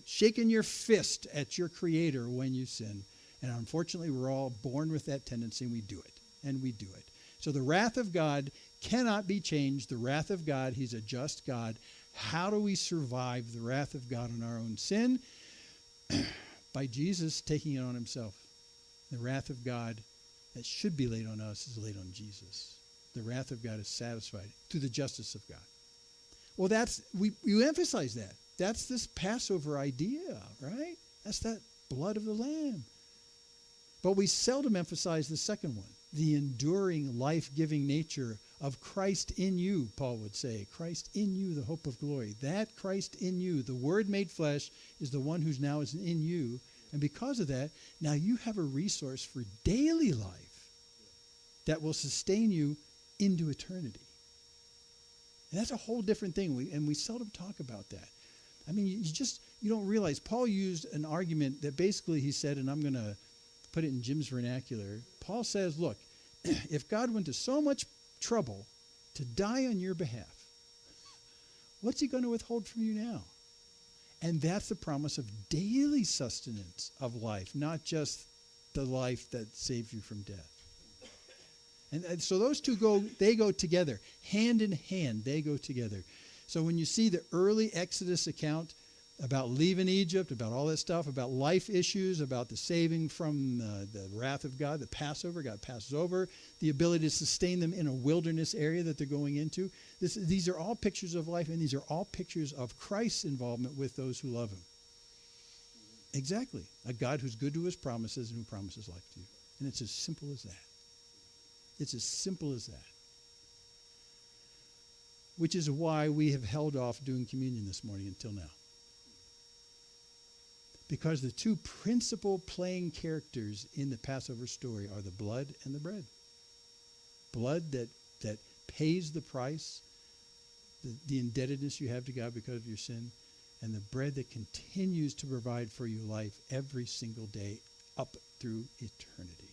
Speaker 1: shaken your fist at your Creator when you sin. And unfortunately, we're all born with that tendency, and we do it. And we do it. So the wrath of God cannot be changed. The wrath of God, he's a just God. How do we survive the wrath of God on our own sin? By Jesus taking it on himself. The wrath of God that should be laid on us is laid on Jesus. The wrath of God is satisfied through the justice of God. Well, you emphasize that. That's this Passover idea, right? That's that blood of the Lamb. But we seldom emphasize the second one, the enduring, life-giving nature of Christ in you, Paul would say. Christ in you, the hope of glory. That Christ in you, the Word made flesh, is the one who's now is in you. And because of that, now you have a resource for daily life that will sustain you into eternity. And that's a whole different thing, we seldom talk about that. I mean, you don't realize. Paul used an argument that basically he said, and I'm going to put it in Jim's vernacular. Paul says, look, if God went to so much trouble to die on your behalf, what's he going to withhold from you now? And that's the promise of daily sustenance of life, not just the life that saves you from death. And so those two go together. Hand in hand, they go together. So when you see the early Exodus account about leaving Egypt, about all that stuff, about life issues, about the saving from the wrath of God, the Passover, God passes over, the ability to sustain them in a wilderness area that they're going into. These are all pictures of life, and these are all pictures of Christ's involvement with those who love him. Exactly. A God who's good to his promises and who promises life to you. And it's as simple as that. It's as simple as that. Which is why we have held off doing communion this morning until now. Because the two principal playing characters in the Passover story are the blood and the bread. Blood that pays the price, the indebtedness you have to God because of your sin, and the bread that continues to provide for you life every single day up through eternity.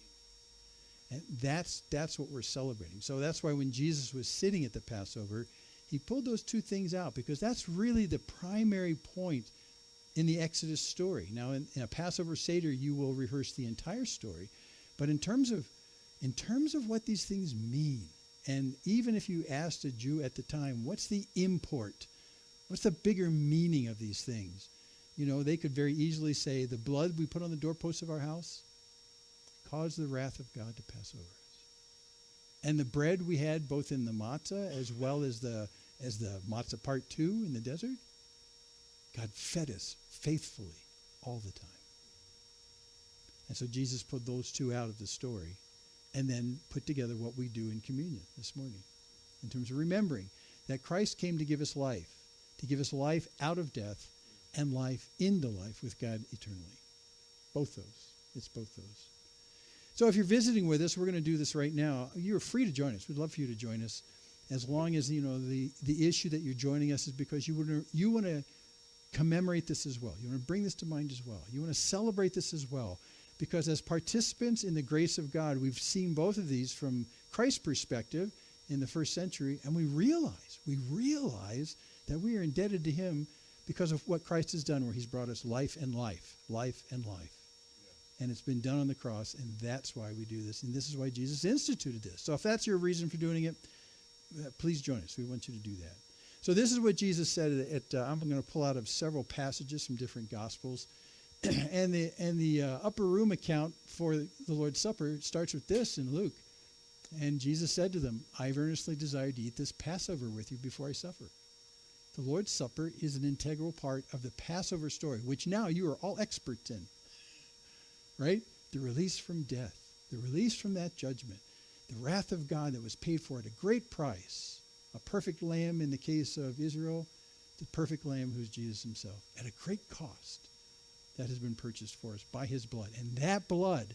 Speaker 1: And that's what we're celebrating. So that's why when Jesus was sitting at the Passover, he pulled those two things out, because that's really the primary point in the Exodus story. Now, in a Passover Seder, you will rehearse the entire story. But in terms of what these things mean, and even if you asked a Jew at the time, what's the import? What's the bigger meaning of these things? They could very easily say, the blood we put on the doorposts of our house caused the wrath of God to pass over us. And the bread we had both in the matzah as well as the matzah part 2 in the desert, God fed us faithfully all the time. And so Jesus put those two out of the story and then put together what we do in communion this morning in terms of remembering that Christ came to give us life out of death and life into life with God eternally. Both those. It's both those. So if you're visiting with us, we're going to do this right now. You're free to join us. We'd love for you to join us as long as, the issue that you're joining us is because you want to commemorate this as well. You want to bring this to mind as well. You want to celebrate this as well. Because as participants in the grace of God, we've seen both of these from Christ's perspective in the first century, and we realize that we are indebted to him because of what Christ has done, where he's brought us life and life. Yeah. And it's been done on the cross, and that's why we do this. And this is why Jesus instituted this. So if that's your reason for doing it, please join us. We want you to do that. So this is what Jesus said I'm going to pull out of several passages from different Gospels. And the upper room account for the Lord's Supper starts with this in Luke. And Jesus said to them, I've earnestly desired to eat this Passover with you before I suffer. The Lord's Supper is an integral part of the Passover story, which now you are all experts in. Right? The release from death, the release from that judgment, the wrath of God that was paid for at a great price, a perfect lamb in the case of Israel, the perfect lamb who's Jesus himself, at a great cost. That has been purchased for us by his blood. And that blood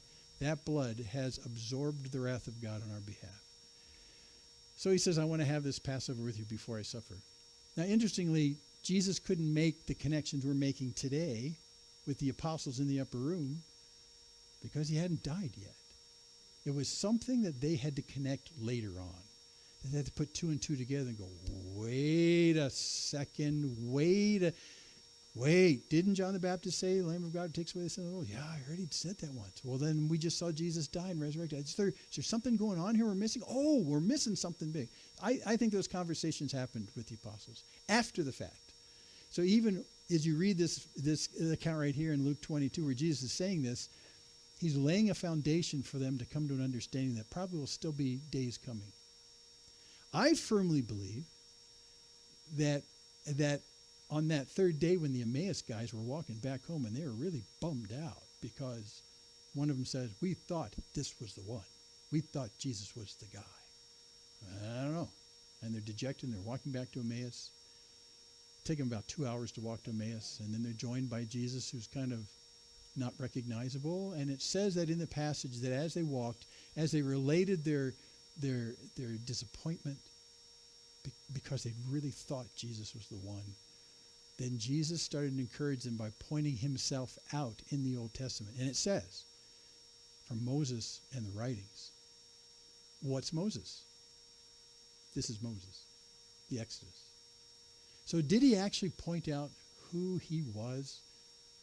Speaker 1: has absorbed the wrath of God on our behalf. So he says, I want to have this Passover with you before I suffer. Now, interestingly, Jesus couldn't make the connections we're making today with the apostles in the upper room because he hadn't died yet. It was something that they had to connect later on. They had to put two and two together and go, wait a second, wait, didn't John the Baptist say, the Lamb of God takes away the sin of the world? Yeah, I heard he'd said that once. Well, then we just saw Jesus die and resurrected. Is there something going on here we're missing? Oh, we're missing something big. I think those conversations happened with the apostles after the fact. So even as you read this account right here in Luke 22 where Jesus is saying this, he's laying a foundation for them to come to an understanding that probably will still be days coming. I firmly believe that on that third day when the Emmaus guys were walking back home and they were really bummed out because one of them said, we thought this was the one. We thought Jesus was the guy. I don't know. And they're dejected and they're walking back to Emmaus. Take them about 2 hours to walk to Emmaus, and then they're joined by Jesus, who's kind of not recognizable. And it says that in the passage that as they walked, as they related their disappointment because they really thought Jesus was the one, then Jesus started to encourage them by pointing himself out in the Old Testament. And it says, from Moses and the writings. What's Moses? This is Moses, the Exodus. So did he actually point out who he was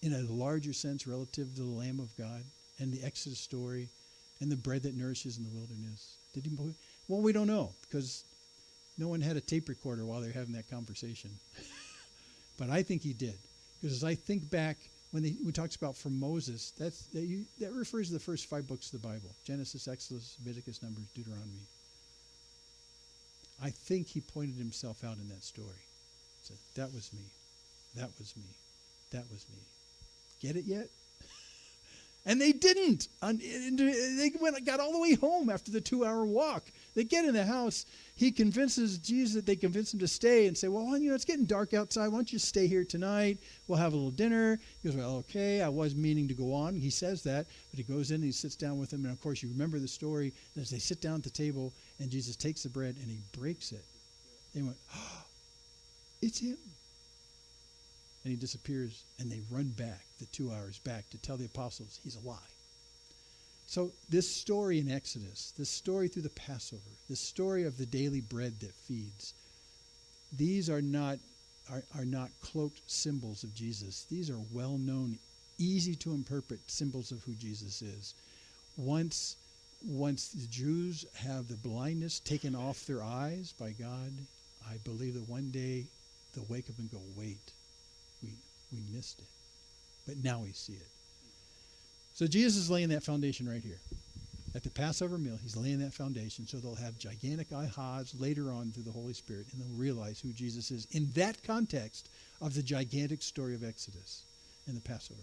Speaker 1: in a larger sense relative to the Lamb of God and the Exodus story and the bread that nourishes in the wilderness? Did he? Well, we don't know because no one had a tape recorder while they were having that conversation. But I think he did. Because as I think back, when he talks about from Moses, that refers to the first 5 books of the Bible. Genesis, Exodus, Leviticus, Numbers, Deuteronomy. I think he pointed himself out in that story. Said, that was me. That was me. That was me. Get it yet? And they didn't. They got all the way home after the 2-hour walk. They get in the house. He convinces Jesus, they convince him to stay and say, well, it's getting dark outside. Why don't you stay here tonight? We'll have a little dinner. He goes, well, okay, I was meaning to go on. He says that, but he goes in and he sits down with them. And of course, you remember the story as they sit down at the table and Jesus takes the bread and he breaks it. They went, oh, it's him. And he disappears, and they run back the 2 hours back to tell the apostles he's alive. So this story in Exodus, this story through the Passover, this story of the daily bread that feeds, these are not are not cloaked symbols of Jesus. These are well-known, easy to interpret symbols of who Jesus is. Once the Jews have the blindness taken off their eyes by God, I believe that one day they'll wake up and go, wait, we missed it. But now we see it. So Jesus is laying that foundation right here. At the Passover meal, he's laying that foundation so they'll have gigantic ahas later on through the Holy Spirit, and they'll realize who Jesus is in that context of the gigantic story of Exodus and the Passover.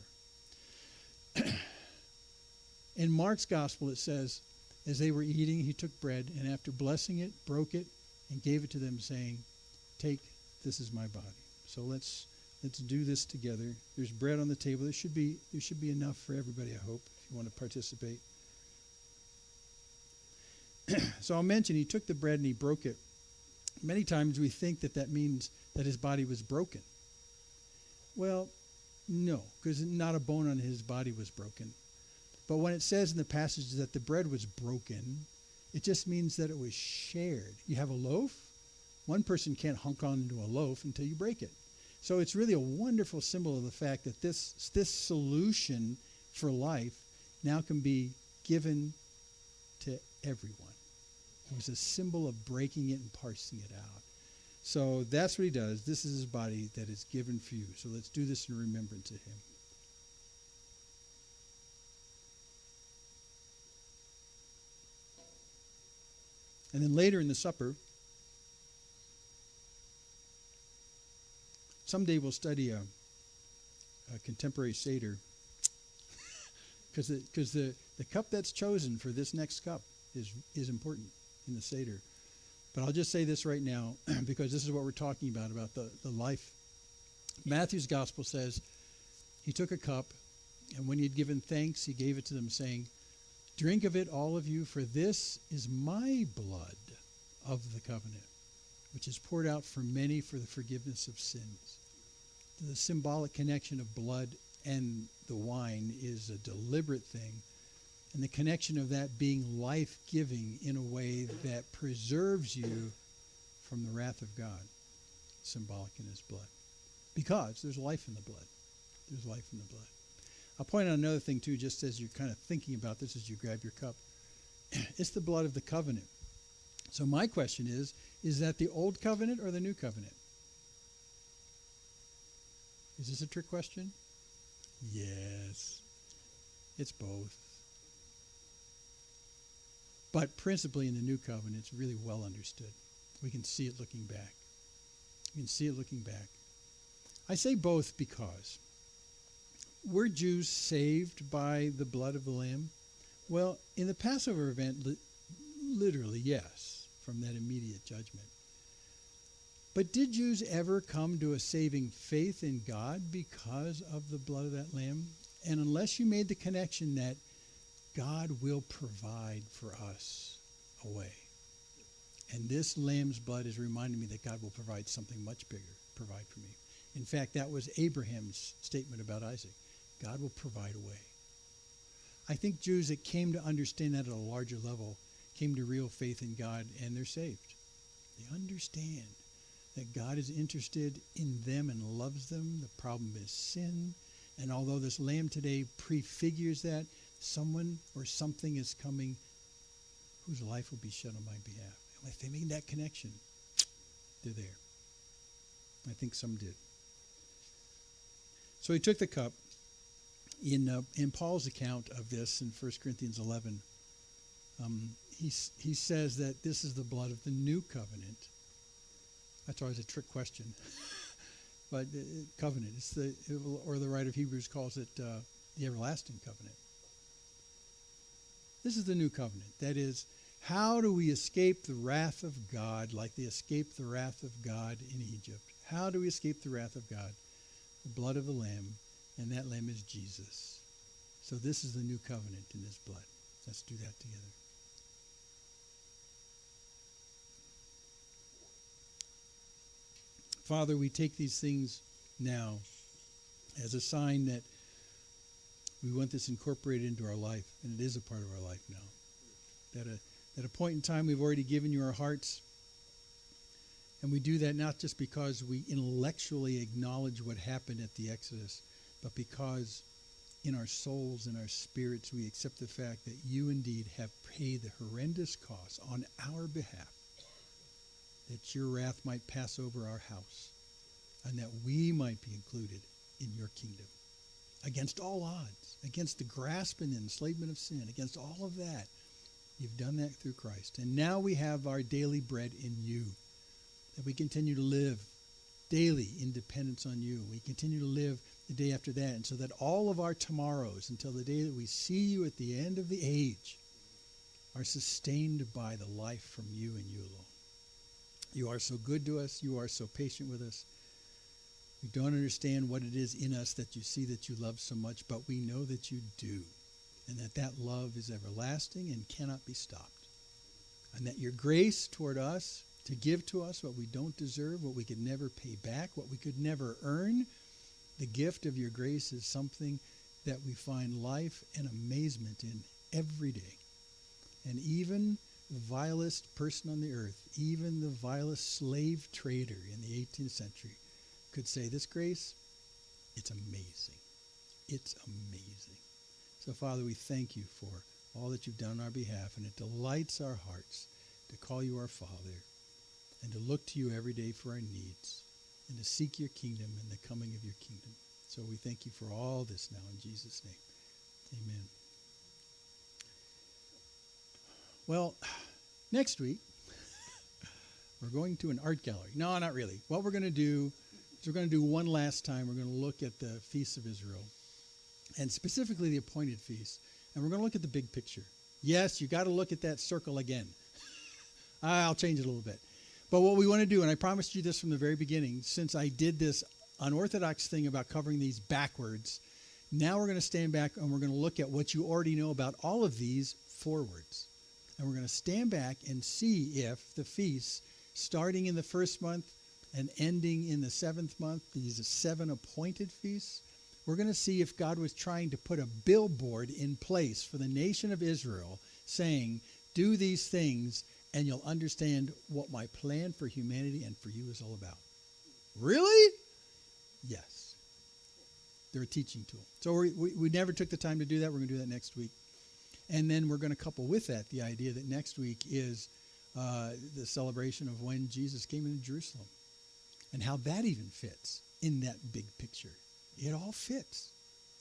Speaker 1: In Mark's gospel, it says, as they were eating, he took bread, and after blessing it, broke it, and gave it to them, saying, take, this is my body. So let's do this together. There's bread on the table. There should be enough for everybody, I hope, if you want to participate. So I'll mention he took the bread and he broke it. Many times we think that means that his body was broken. Well, no, because not a bone on his body was broken. But when it says in the passage that the bread was broken, it just means that it was shared. You have a loaf. One person can't hunk on into a loaf until you break it. So it's really a wonderful symbol of the fact that this solution for life now can be given to everyone. It was a symbol of breaking it and parsing it out. So that's what he does. This is his body that is given for you. So let's do this in remembrance of him. And then later in the supper, someday we'll study a contemporary Seder, because the cup that's chosen for this next cup is important in the Seder. But I'll just say this right now, because this is what we're talking about the life. Matthew's gospel says, he took a cup, and when he had given thanks, he gave it to them, saying, drink of it, all of you, for this is my blood of the covenant, which is poured out for many for the forgiveness of sins. The symbolic connection of blood and the wine is a deliberate thing, and the connection of that being life-giving in a way that preserves you from the wrath of God, symbolic in his blood. Because there's life in the blood. There's life in the blood. I'll point out another thing, too, just as you're kind of thinking about this as you grab your cup. It's the blood of the covenant. So my question is that the old covenant or the new covenant? Is this a trick question? Yes. It's both. But principally in the new covenant, it's really well understood. We can see it looking back. We can see it looking back. I say both because were Jews saved by the blood of the Lamb? Well, in the Passover event, literally, yes, from that immediate judgment. But did Jews ever come to a saving faith in God because of the blood of that Lamb? And unless you made the connection that God will provide for us a way. And this lamb's blood is reminding me that God will provide something much bigger, provide for me. In fact, that was Abraham's statement about Isaac. God will provide a way. I think Jews that came to understand that at a larger level came to real faith in God, and they're saved. They understand that God is interested in them and loves them. The problem is sin. And although this lamb today prefigures that, someone or something is coming whose life will be shed on my behalf. And if they made that connection, they're there. I think some did. So he took the cup. In Paul's account of this in 1 Corinthians 11, he says that this is the blood of the new covenant. That's always a trick question. But covenant, or the writer of Hebrews calls it the everlasting covenant. This is the new covenant. That is, how do we escape the wrath of God like they escaped the wrath of God in Egypt? How do we escape the wrath of God? The blood of the Lamb, and that Lamb is Jesus. So this is the new covenant in his blood. Let's do that together. Father, we take these things now as a sign that we want this incorporated into our life, and it is a part of our life now. That at a point in time we've already given you our hearts, And we do that not just because we intellectually acknowledge what happened at the Exodus, but because in our souls and our spirits we accept the fact that you indeed have paid the horrendous cost on our behalf, that your wrath might pass over our house, and that we might be included in your kingdom. Against all odds, against the grasp and enslavement of sin, against all of that, you've done that through Christ. And now we have our daily bread in you, that we continue to live daily in dependence on you. We continue to live the day after that, and so that all of our tomorrows until the day that we see you at the end of the age are sustained by the life from you and you alone. You are so good to us. You are so patient with us. We don't understand what it is in us that you see that you love so much, but we know that you do, and that that love is everlasting and cannot be stopped, and that your grace toward us to give to us what we don't deserve, what we could never pay back, what we could never earn, the gift of your grace is something that we find life and amazement in every day. And even the vilest person on the earth, even the vilest slave trader in the 18th century, could say, this grace, it's amazing. It's amazing. So, Father, we thank you for all that you've done on our behalf, and it delights our hearts to call you our Father and to look to you every day for our needs and to seek your kingdom and the coming of your kingdom. So we thank you for all this now in Jesus' name. Amen. Well, next week, we're going to an art gallery. No, not really. What we're going to do is we're going to do one last time. We're going to look at the feasts of Israel, and specifically the appointed feasts. And we're going to look at the big picture. Yes, you got to look at that circle again. I'll change it a little bit. But what we want to do, and I promised you this from the very beginning, since I did this unorthodox thing about covering these backwards, now we're going to stand back and we're going to look at what you already know about all of these forwards. And we're going to stand back and see if the feasts, starting in the first month and ending in the seventh month, these 7 appointed feasts, we're going to see if God was trying to put a billboard in place for the nation of Israel saying, do these things and you'll understand what my plan for humanity and for you is all about. Really? Yes. They're a teaching tool. So we never took the time to do that. We're going to do that next week. And then we're going to couple with that the idea that next week is the celebration of when Jesus came into Jerusalem and how that even fits in that big picture. It all fits.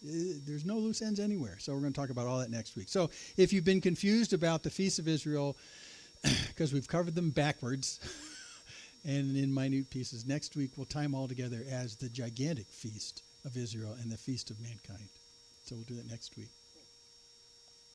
Speaker 1: There's no loose ends anywhere. So we're going to talk about all that next week. So if you've been confused about the Feast of Israel, because we've covered them backwards and in minute pieces, next week we'll tie them all together as the gigantic Feast of Israel and the Feast of Mankind. So we'll do that next week.